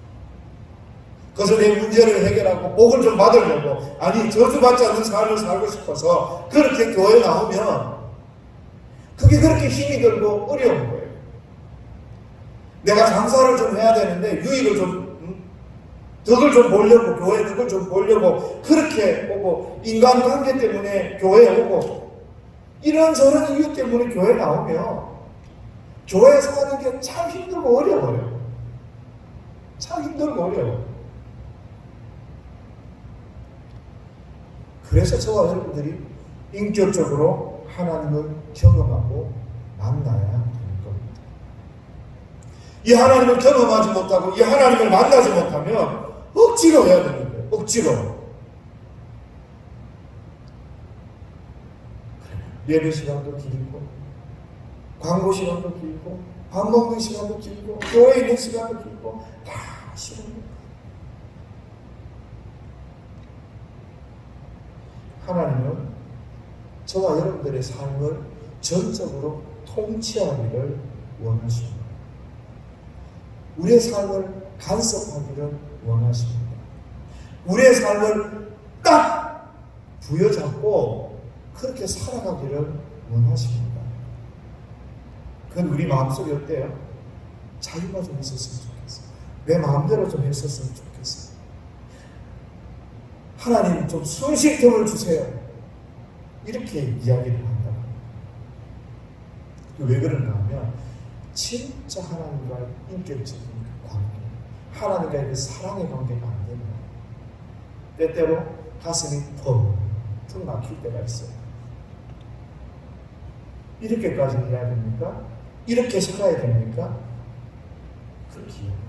Speaker 2: 그래서 내 문제를 해결하고 복을 좀 받으려고, 아니 저주받지 않는 삶을 살고 싶어서 그렇게 교회 나오면 그게 그렇게 힘이 들고 어려운 거예요. 내가 장사를 좀 해야 되는데 유익을 좀 덕을 좀 보려고, 교회 덕을 좀 보려고 그렇게 오고, 인간관계 때문에 교회에 오고, 이런저런 이유 때문에 교회 나오면 교회 사는 게 참 힘들고 어려워요. 참 힘들고 어려워요. 그래서 저와 여러분들이 인격적으로 하나님을 경험하고 만나야 되는 겁니다. 이 하나님을 경험하지 못하고 이 하나님을 만나지 못하면 억지로 해야 되는 거예요. 억지로. 예배 시간도 길고, 광고 시간도 길고, 밥 먹는 시간도 길고, 교회에 있는 시간도 길고, 다 싫습니다. 하나님은 저와 여러분들의 삶을 전적으로 통치하기를 원하십니다. 우리의 삶을 간섭하기를 원하십니다. 우리의 삶을 딱 부여잡고 그렇게 살아가기를 원하십니다. 그건 우리 마음속에 어때요? 자유가 좀 있었으면 좋겠어요. 내 마음대로 좀 했었으면 좋겠어요. 하나님 좀 숨쉴 틈을 주세요. 이렇게 이야기를 한다. 왜 그런가 하면 진짜 하나님과의 인격적인 관계, 하나님과의 그 사랑의 관계가 안 되면 때때로 가슴이 턱 막힐 때가 있어요. 이렇게까지 해야 됩니까? 이렇게 살아야 됩니까? 그렇게 이야기해요.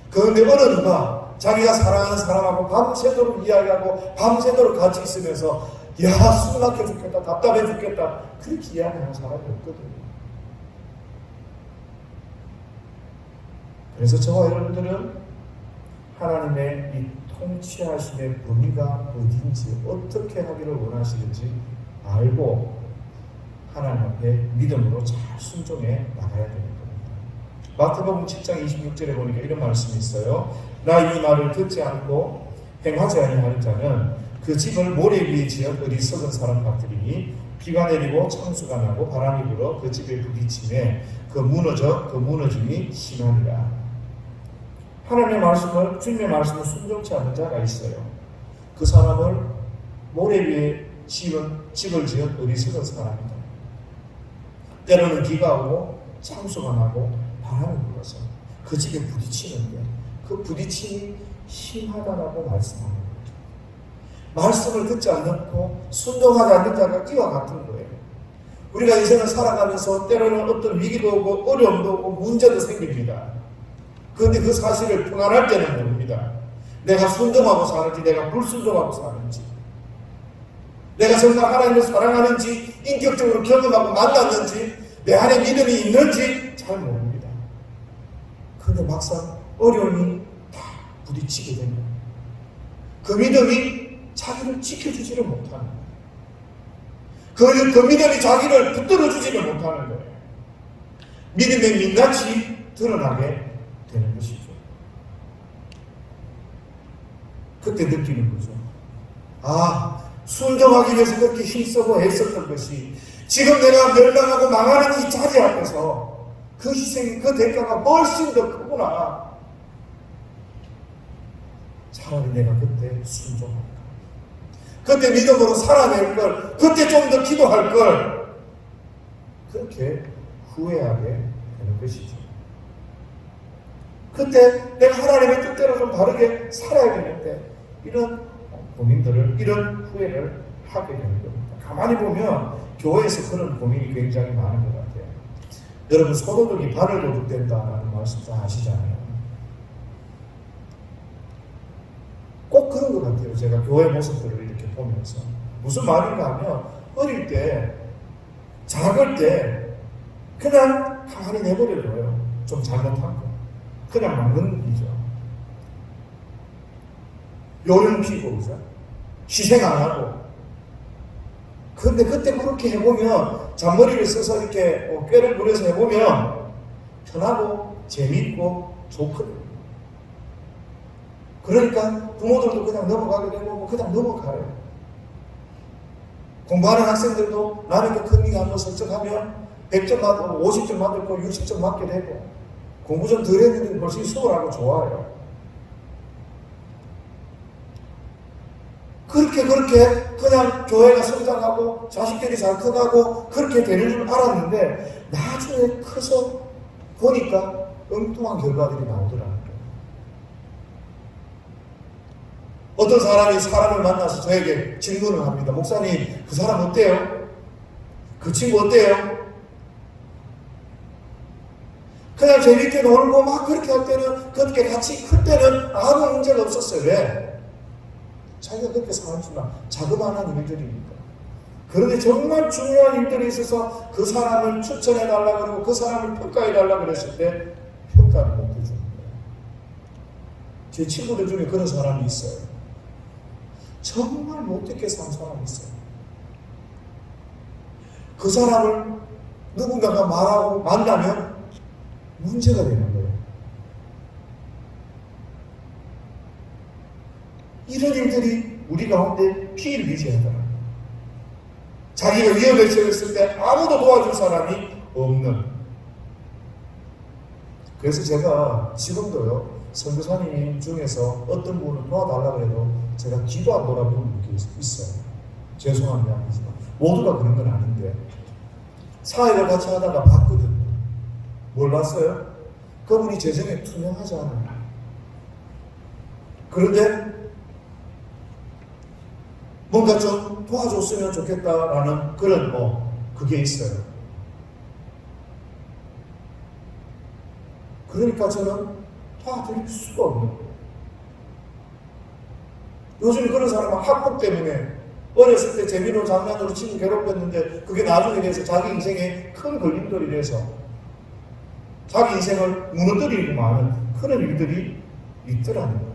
Speaker 2: 그런데 어느 누가 자기가 사랑하는 사람하고 밤새도록 이야기하고 밤새도록 같이 있으면서 야, 숨 막혀 죽겠다, 답답해 죽겠다, 그렇게 이야기하는 사람이 없거든요. 그래서 저와 여러분들은 하나님의 이 통치하심의 범위가 어딘지, 어떻게 하기를 원하시는지 알고 하나님 앞에 믿음으로 잘 순종해 나가야 되는 겁니다. 마태복음 7장 26절에 보니까 이런 말씀이 있어요. 나 이 말을 듣지 않고 행하지 아니하는 자는 그 집을 모래 위에 지은 어리석은 사람 같으리니 비가 내리고 창수가 나고 바람이 불어 그 집에 부딪히매 그 무너짐이 심하니라. 하나님의 말씀을, 주님의 말씀을 순종치 않는 자가 있어요. 그 사람을 모래 위에 집을 지은 어리석은 사람이다. 때로는 비가 오고 창수가 나고 바람이 불어서 그 집에 부딪히는데 그 부딪힘이 심하다라고 말씀합니다. 말씀을 듣지 않고 순종하지 않는 자가 이와 같은 거예요. 우리가 인생을 살아가면서 때로는 어떤 위기도 오고 어려움도 오고 문제도 생깁니다. 그런데 그 사실을 평안할 때는 모릅니다. 내가 순종하고 사는지 내가 불순종하고 사는지, 내가 정말 하나님을 사랑하는지 인격적으로 경험하고 만났는지 내 안에 믿음이 있는지 잘 모릅니다. 그런데 막상 어려움이 다 부딪히게 됩니다. 그 믿음이 자기를 지켜주지를 못하는 거예요. 그 믿음이 자기를 붙들어주지를 못하는 거예요. 믿음의 민낯이 드러나게 되는 것이죠. 그때 느끼는 거죠. 아, 순종하기 위해서 그렇게 힘쓰고 애썼던 것이 지금 내가 멸망하고 망하는 이 자리 앞에서 그 희생이, 그 대가가 훨씬 더 크구나. 차라리 내가 그때 순종할까, 그때 믿음으로 살아낼 걸, 그때 좀 더 기도할 걸, 그렇게 후회하게 되는 것이죠. 그때 내가 하나님의 뜻대로 좀 바르게 살아야 되는데 이런 고민들을, 이런 후회를 하게 되는 겁니다. 가만히 보면 교회에서 그런 고민이 굉장히 많은 것 같아요. 여러분, 소도둑이 발을 도둑된다라는 말씀 다 아시잖아요. 꼭 그런 것 같아요. 제가 교회 모습들을 이렇게 보면서 무슨 말인가 하면, 어릴 때, 작을 때 그냥 가만히 내버려둬요. 좀 잘못한 거 그냥 막는 일이죠. 요령 피고, 그죠? 희생 안 하고. 근데 그때 그렇게 해보면, 잔머리를 써서 이렇게 꾀를 부려서 해보면 편하고 재미있고 좋거든요. 그러니까 부모들도 그냥 넘어가게 되고 그냥 넘어가요. 공부하는 학생들도 남의 그 큰일 한번 설정하면 100점 맞고 50점 맞고 60점 맞게 되고, 공부 좀 덜 했는데 훨씬 수월하고 좋아요. 그렇게 그냥 교회가 성장하고 자식들이 잘 커가고 그렇게 되는 줄 알았는데 나중에 커서 보니까 엉뚱한 결과들이 나오더라고요. 어떤 사람이 사람을 만나서 저에게 질문을 합니다. 목사님, 그 사람 어때요? 그 친구 어때요? 그냥 재밌게 놀고 막 그렇게 할 때는, 그렇게 같이 클 때는 아무 문제가 없었어요. 왜? 자기가 그렇게 사는구나. 자그마한 일들이니까. 그런데 정말 중요한 일들이 있어서 그 사람을 추천해달라 그러고 그 사람을 평가해달라 그랬을 때 평가를 못 해주는 거예요. 제 친구들 중에 그런 사람이 있어요. 정말 못되게 산 사람이 있어요. 그 사람을 누군가가 말하고 만나면 문제가 되는 거예요. 이런 일들이 우리 가운데 피해를 미치하더라고요. 자기가 위험에 처했을 때 아무도 도와줄 사람이 없는. 그래서 제가 지금도요, 선교사님 중에서 어떤 분을 도와달라고 해도 제가 뒤도 안 돌아보는 게 있어요. 죄송한 이야기지만 모두가 그런 건 아닌데, 사회를 같이 하다가 봤거든요. 뭘 봤어요? 그분이 재정에 투명하지 않아요. 그런데 뭔가 좀 도와줬으면 좋겠다라는 그런 그게 있어요. 그러니까 저는 도와드릴 수가 없는 거예요. 요즘 그런 사람은 학폭 때문에 어렸을 때 재미로 장난으로 친구 괴롭혔는데 그게 나중에 돼서 자기 인생에 큰 걸림돌이 돼서 자기 인생을 무너뜨리고 마는 그런 일들이 있더라는 거예요.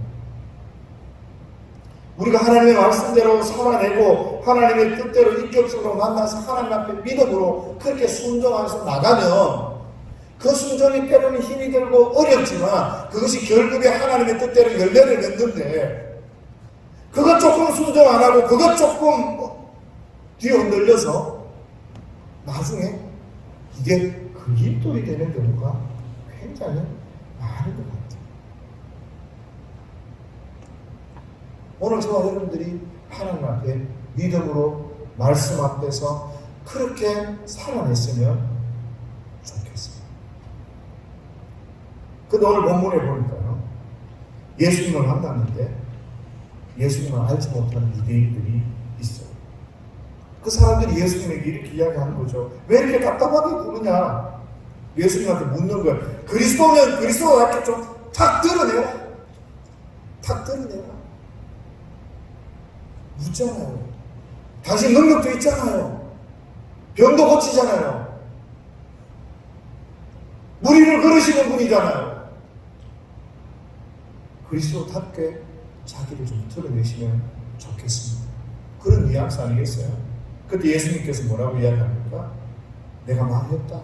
Speaker 2: 우리가 하나님의 말씀대로 살아내고 하나님의 뜻대로 인격적으로 만나서 하나님 앞에 믿음으로 그렇게 순종하면서 나가면 그 순종이 때로는 힘이 들고 어렵지만 그것이 결국에 하나님의 뜻대로 열매를 맺는데, 그것 조금 순종 안 하고 그것 조금 뒤에 흔들려서 나중에 이게 걸림돌이 되는 경우가 굉장히 많은 것 같아요. 오늘 저와 여러분들이 하나님 앞에 믿음으로 말씀 앞에서 그렇게 살아냈으면 좋겠어요. 근데 오늘 본문에 보니까요, 예수님을 만났는데 예수님을 알지 못하는 유대인들이 있어요. 그 사람들이 예수님에게 이렇게 이야기하는 거죠. 왜 이렇게 답답하게 부르냐? 예수님한테 묻는 거예요. 그리스도는 그리스도가 이렇게 좀 탁 드러내라. 탁 드러내라. 묻잖아요. 당신 능력도 있잖아요. 병도 고치잖아요. 무리를 걸으시는 분이잖아요. 그리스도답게 자기를 좀 드러내시면 좋겠습니다. 그런 뉘앙스 아니겠어요? 그때 예수님께서 뭐라고 이야기합니까? 내가 말했다.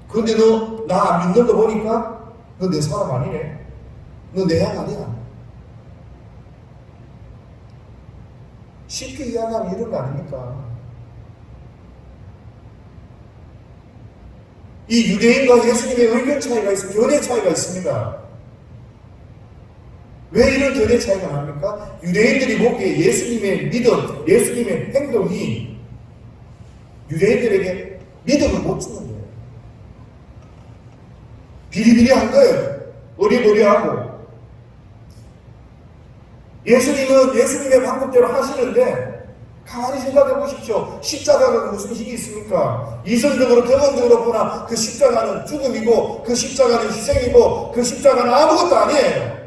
Speaker 2: 그런데 너 나 안 믿는 거 보니까 너 내 사람 아니네. 너 내 양 아니야. 쉽게 이야기하면 이런 거 아닙니까? 이 유대인과 예수님의 의견 차이가 있습니다. 견해 차이가 있습니다. 왜 이런 견해 차이가 납니까? 유대인들이 보기에 예수님의 믿음, 예수님의 행동이 유대인들에게 믿음을 못 주는 거예요. 비리비리한 거예요. 어리버리하고. 예수님은 예수님의 방법대로 하시는데 가만히 생각해 보십시오. 십자가가 무슨 힘이 있습니까? 이성적으로 경험적으로 보나 그 십자가는 죽음이고 그 십자가는 희생이고 그 십자가는 아무것도 아니에요.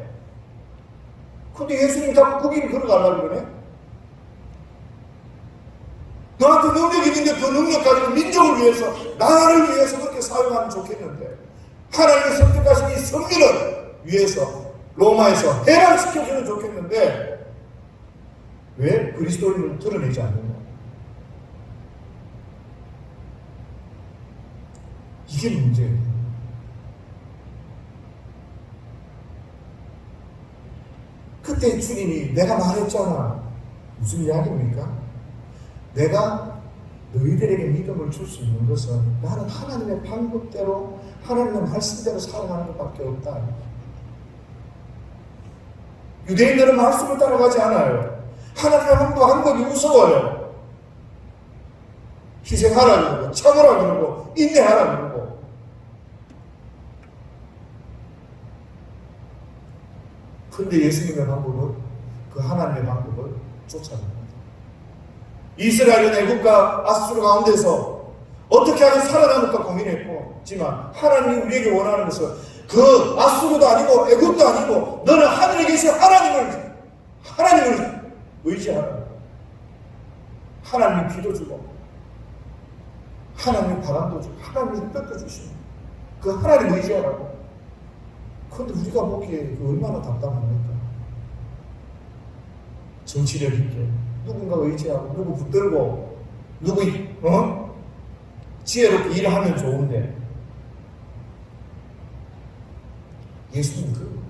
Speaker 2: 근데 예수님이 자꾸 그 길을 걸어가려고 그러네? 너한테 능력이 있는데 그 능력 가지고 민족을 위해서 나라를 위해서 그렇게 사용하면 좋겠는데 하나님의 선택하신 이 성민을 위해서 로마에서 해방시켜주면 좋겠는데 왜 그리스도인을 드러내지 않느냐? 이게 문제예요. 그때 주님이 내가 말했잖아. 무슨 이야기입니까? 내가 너희들에게 믿음을 줄 수 있는 것은 나는 하나님의 방법대로 하나님의 말씀대로 살아가는 것밖에 없다. 유대인들은 말씀을 따라가지 않아요. 하나님의 방법이 무서워요. 희생하라 그러고 참으라 그러고 인내하라 그러고. 그런데 예수님의 방법은 그 하나님의 방법을 쫓아갑니다. 이스라엘은 애국과 아수르 가운데서 어떻게 하면 살아남을까 고민했지만 하나님이 우리에게 원하는 것은 그 아수르도 아니고 애국도 아니고 너는 하늘에 계신 하나님을 의지하라. 하나님이 비도 주고 하나님이 바람도 주고 하나님이 햇볕도 주시고 그 하나님 의지하라고. 그런데 우리가 보기에 얼마나 답답합니까? 정치력 있게 누군가 의지하고 누구 붙들고 누구 지혜롭게 일하면 좋은데 예수님은 그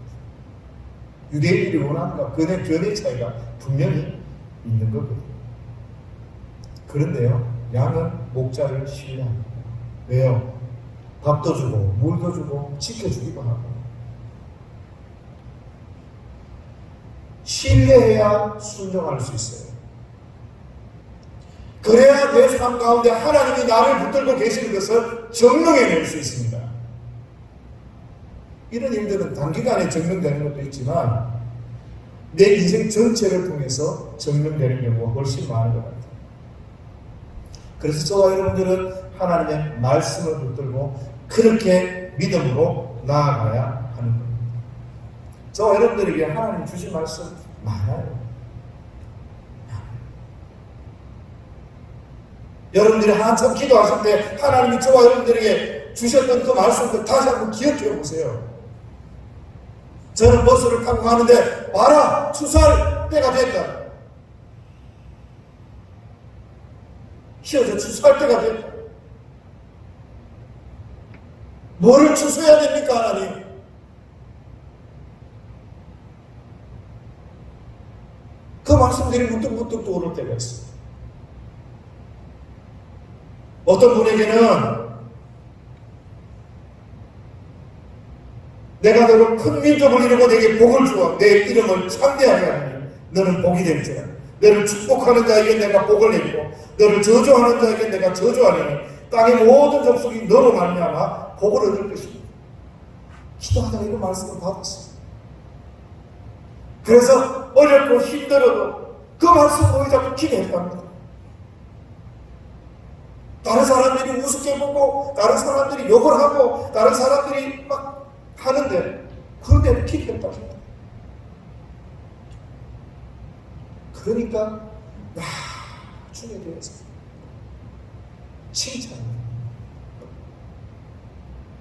Speaker 2: 유대인들이 원하는가 견해 차이가 분명히 있는 거거든요. 그런데요, 양은 목자를 신뢰합니다. 왜요? 밥도 주고 물도 주고 지켜주기도 하고. 신뢰해야 순종할 수 있어요. 그래야 내 삶 가운데 하나님이 나를 붙들고 계시는 것을 증명해낼 수 있습니다. 이런 일들은 단기간에 증명되는 것도 있지만 내 인생 전체를 통해서 증명되는 경우가 훨씬 많은 것 같아요. 그래서 저와 여러분들은 하나님의 말씀을 붙들고 그렇게 믿음으로 나아가야 하는 겁니다. 저와 여러분들에게 하나님 주신 말씀 많아요. 여러분들이 한참 기도하실 때 하나님이 저와 여러분들에게 주셨던 그 말씀을 다시 한번 기억해 보세요. 저는 버스를 타고 가는데 봐라, 추수할 때가 됐다. 희어져 추수할 때가 됐다. 뭐를 추수해야 됩니까, 하나님? 그 말씀들이 문득문득 떠오를 때가 있습니다. 어떤 분에게는 내가 너를 큰 민족을 이루고 내게 복을 주어 내 이름을 창대하게 하니 너는 복이 될지라. 너를 축복하는 자에게 내가 복을 내리고 너를 저주하는 자에게 내가 저주하리니 땅의 모든 족속이 너로 말미암아 복을 얻을 것이다. 기도하다가 이런 말씀을 받았어요. 그래서 어렵고 힘들어도 그 말씀 보이 자꾸 기도했답니다. 다른 사람들이 우습게 보고 다른 사람들이 욕을 하고 다른 사람들이 막 하는데 그런데도 기도했답니다. 그러니까 나중에 대해서 칭찬합니다.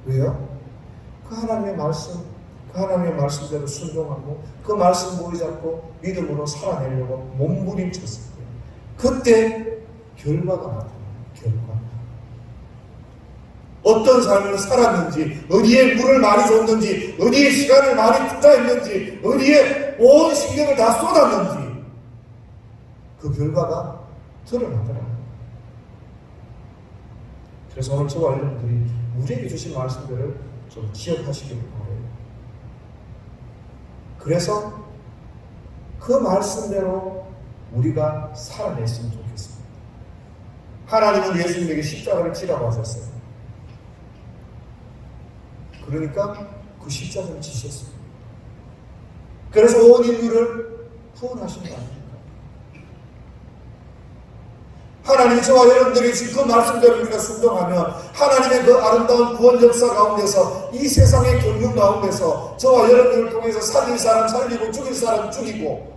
Speaker 2: 왜요? 그 하나님의 말씀, 그 하나님의 말씀대로 순종하고 그 말씀 보이 잡고 믿음으로 살아내려고 몸부림쳤을 때 그때 결과가 나타나요. 결과. 어떤 삶을 살았는지, 어디에 물을 많이 줬는지, 어디에 시간을 많이 투자했는지, 어디에 온 신경을 다 쏟았는지 그 결과가 드러나더라고요. 그래서 오늘 저와 여러분들이 우리에게 주신 말씀들을 좀 기억하시길 바라요. 그래서 그 말씀대로 우리가 살아냈으면 좋겠습니다. 하나님은 예수님에게 십자가를 지라고 하셨어요. 그러니까 그 십자가를 지셨습니다. 그래서 온 인류를 구원하신 거 아닙니까? 하나님이 저와 여러분들이 지금 그 말씀대로 우리가 순종하면 하나님의 그 아름다운 구원 역사 가운데서 이 세상의 경륜 가운데서 저와 여러분들을 통해서 살릴 사람 살리고 죽일 사람 죽이고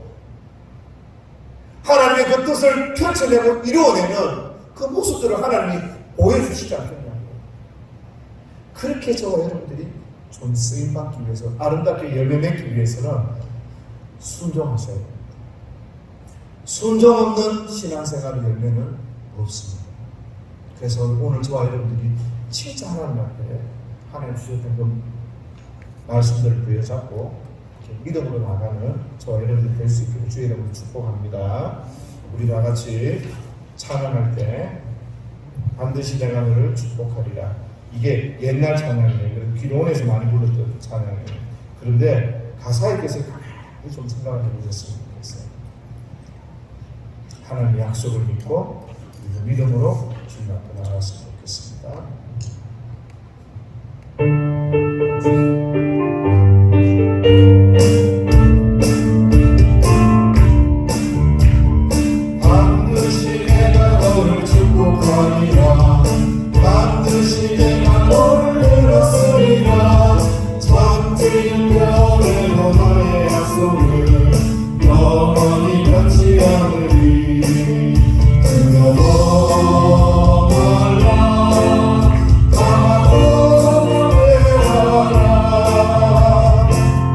Speaker 2: 하나님의 그 뜻을 펼쳐내고 이루어내는 그 모습들을 하나님이 보여주시지 않겠냐고요. 그렇게 저와 여러분들이 좀 쓰임받기 위해서 아름답게 열매 맺기 위해서는 순종하셔야 됩니다. 순종 없는 신앙생활의 열매는 없습니다. 그래서 오늘 저와 여러분들이 진짜 하나님 앞에 하나님 주셨던 그 말씀들을 부여잡고 믿음으로 나가는 저와 여러분들이 될 수 있기를 주의 이름으로 축복합니다. 우리 다 같이 찬양할 때 반드시 내가 너를 축복하리라. 이게 옛날 찬양이에요. 기도원에서 많이 불렀던 찬양이에요. 그런데 가사에 대해서 가만히 좀 생각을 해보셨으면 좋겠어요. 하나님의 약속을 믿고 믿음으로 주님 앞에 나아갔으면 좋겠습니다. 반드시 내가 너를 축복하리라. 반드시 내가 너를 이뤘으리라. 천지인별에도 너의 약속을 영원히 변치 않으리. 두려워 말라. 강하고 담대하라.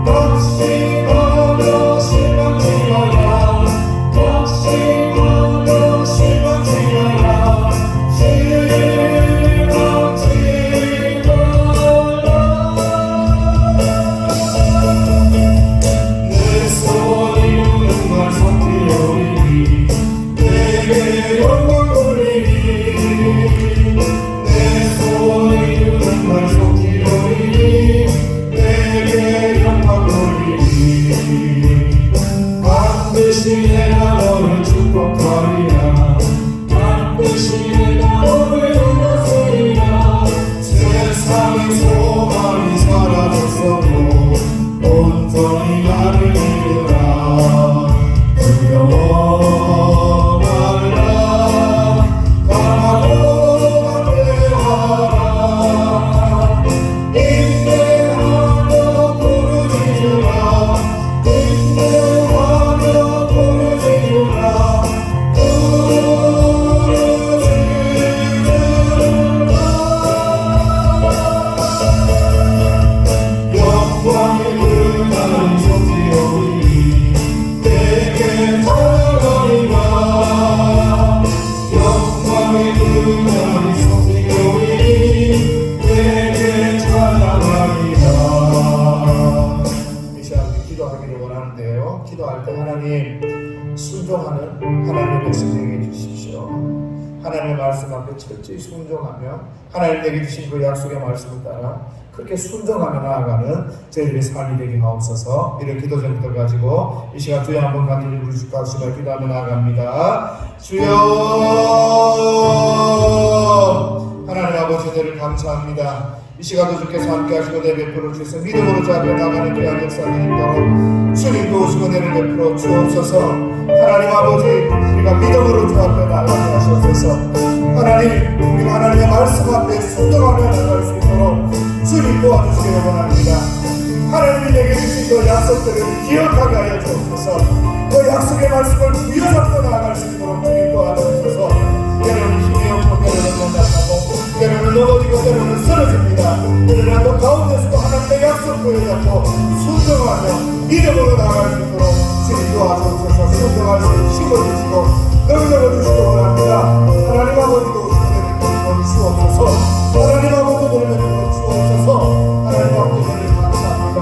Speaker 2: 덕심하며 실망치 마라. 덕심하며 실망치 마라. 실망치 내 소원 이루는 날 성취하리니 내게 영광 돌리니. 내 소원 이루는 날 성취하리니 내게 영광 돌리니. 반드시 내가 너를 축복하리라. 반드시 내가 너를 이루었으리라. 세상의 소망이 사라졌어도 온전히 나를 이루라. 두려워 말라. 강하고 담대하라. 인내하며 부르짖으라. 인내하며 부르짖으라. 영광의 그날은 속히오리니 내게 찬양하리라. 영광의 그날이 속히오리니 내게 찬양하리라. 이 시간 기도하기를 원하는데요. 기도할 때 하나님 순종하는 하나님의 백성 되게 해주십시오. 하나님의 말씀 앞에 철저히 순종하며 하나님 내게 주신 그 약속의 말씀을 따라 그렇게 순종하며 나아가는 저희들의 삶이 되게 하옵소서. 이런 기도 제목들 가지고 이 시간 주여 한번 간절히 부르실까 하시며 기도하며 나아갑니다. 주여 하나님 아버지 은혜를 감사합니다. 이 시간도 주께서 함께 하시고 내 베풀어 주셔서 믿음으로 주 앞에 나가는 귀한 역사들이 있도록 주님 도우시고 은혜를 베풀어 주옵소서. 하나님 아버지 우리가 믿음으로 주 앞에 나가게 하시옵소서. 하나님 우리가 하나님의 말씀 앞에 순종하며 나갈 수 있도록 주님 도와주시기를 원합니다. 하나님이 내게 주신 그 약속들을 기억하게 하여 주옵소서. 그 약속의 말씀을 부여잡고 나아갈 수 있도록 주님 도와주옵소서. 때로는 힘이 없고 때로는 연약하고 때로는 넘어지고 때로는 쓰러집니다. 그러나 그 가운데서도 하나님의 약속 부여잡고 순종하며 믿음으로 나아갈 수 있도록 주님 도와주옵소서. 순종할 수 있는 힘을 주시고 능력을 주시기 원합니다. 하나님 아버지도 우리를 주옵소서. 하나님 아버지도 우리를 주옵소서. 하나님 아버지를 감사합니다.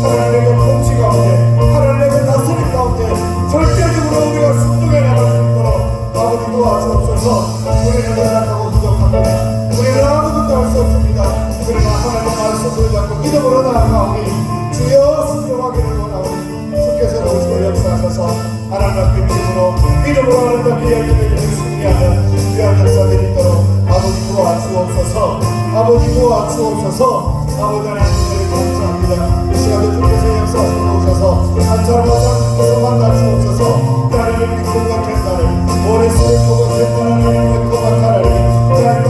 Speaker 2: 하나님의 통치 가운데 하나님의 다스림 가운데 절대적으로 우리가 순종해 나갈 수 있도록 아버지 도와주옵소서. 우리는 연약하고 부족합니다. 우리는 아무것도 할 수 없습니다. 그러나 하나님의 말씀을 잡고 믿음으로 나아가오니 주여 순종하기를 원하오니 주께서 오시고 역사하셔서 하나님 앞에 믿음으로 하나님 앞에 열심히 승리하는 귀한 역사들이 있도록 아버지 도와주옵소서. 아버지 도와주옵소서. 아버지 하나님을 감사합니다. 이 시간에 주께서 역사하시고 오셔서 한 사람 한 사람 주께서 만나 주옵소서. 하나님의 믿음과 견단을 머릿속에 보고 견단하는 거룩한 하나님 하나님의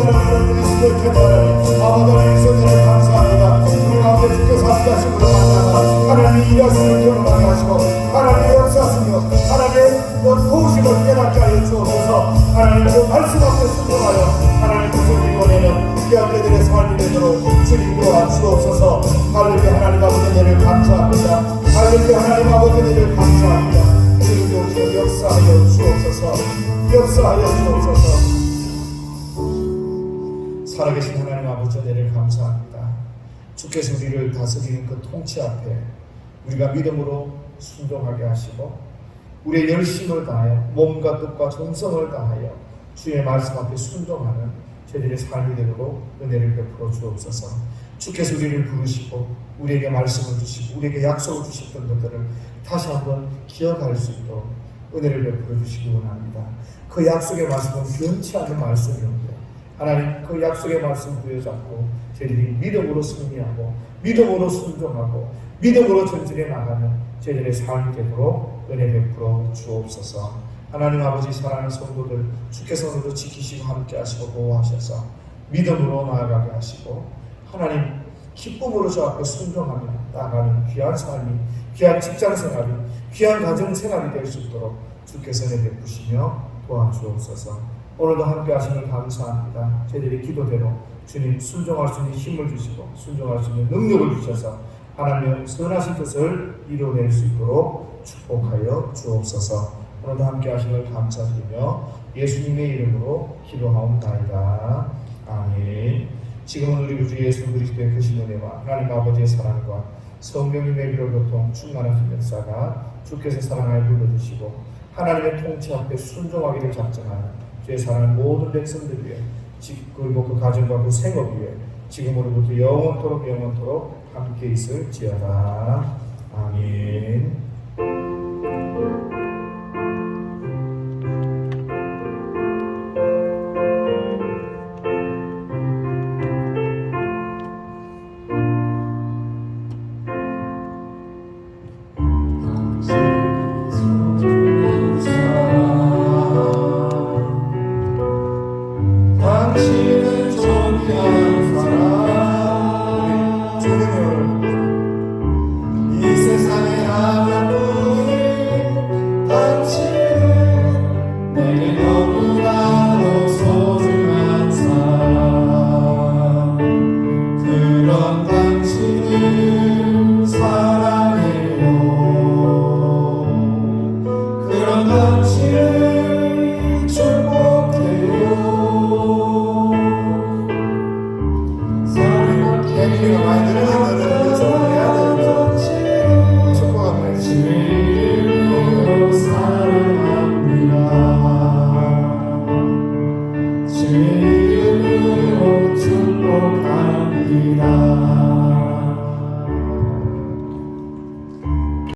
Speaker 2: 예수를 견단하니 아버지 하나님 선생님을 감사합니다. 우리 가운데 주께서 함께 하시고 만나가 하나님의 일하시는 경험하게 하시고 하나님의 역사하시며 하나님의 도우심을 깨닫게 하여 주옵소서. 하나님 그 말씀 앞에 순종하여 하나님 그 소리 원에는 귀한 자들의 삶이 되도록 주님 도와주옵소서. 할렐루야. 하나님 아버지 은혜를 감사합니다. 할렐루야. 하나님 아버지 은혜를 감사합니다. 주님 오시고 역사하여 주옵소서. 역사하여 주옵소서. 살아계신 하나님 아버지 은혜를 감사합니다. 주께서 우리를 다스리는 그 통치 앞에 우리가 믿음으로 순종하게 하시고 우리의 열심을 다하여 몸과 뜻과 정성을 다하여 주의 말씀 앞에 순종하는 저희들의 삶이 되도록 은혜를 베풀어 주옵소서. 주께서 우리를 부르시고 우리에게 말씀을 주시고 우리에게 약속을 주셨던 것들을 다시 한번 기억할 수 있도록 은혜를 베풀어 주시기 원합니다. 그 약속의 말씀은 변치 않는 말씀이옵니다. 하나님 그 약속의 말씀 부여잡고 저희들이 믿음으로 승리하고 믿음으로 순종하고 믿음으로 전진해 나가는 저희들의 삶이 되도록 은혜 베풀어 주옵소서. 하나님 아버지 사랑하는 성도들 주께서 오늘도 지키시고 함께 하시고 보호하셔서 믿음으로 나아가게 하시고 하나님 기쁨으로 저 앞에 순종하며 나아가는 귀한 삶이 귀한 직장생활이 귀한 가정생활이 될 수 있도록 주께서 은혜 베푸시며 도와주옵소서. 오늘도 함께 하심을 감사합니다. 저희들의 기도대로 주님 순종할 수 있는 힘을 주시고 순종할 수 있는 능력을 주셔서 하나님의 선하신 뜻을 이루어낼 수 있도록 축복하여 주옵소서. 오늘도 함께 하심을 감사드리며 예수님의 이름으로 기도하옵나이다. 아멘. 지금은 우리 구주 예수 그리스도의 크신 은혜와 하나님 아버지의 사랑과 성령의 내비로 교통 충만한 역사가 주께서 사랑하여 불러주시고 하나님의 통치 앞에 순종하기를 작정하는 주의 사랑하는 모든 백성들 위해 그리고 그 가정과 그 생업 위해 지금으로부터 영원토록 함께 있을지어다. 아멘.
Speaker 1: 당신은 존귀한 사랑 이 세상에 하나뿐인 당신은 내게 너무나도 소중한 사람 그런 당신을 사랑해요 그런 당신을 축복해요
Speaker 2: 우리가 많이 들으는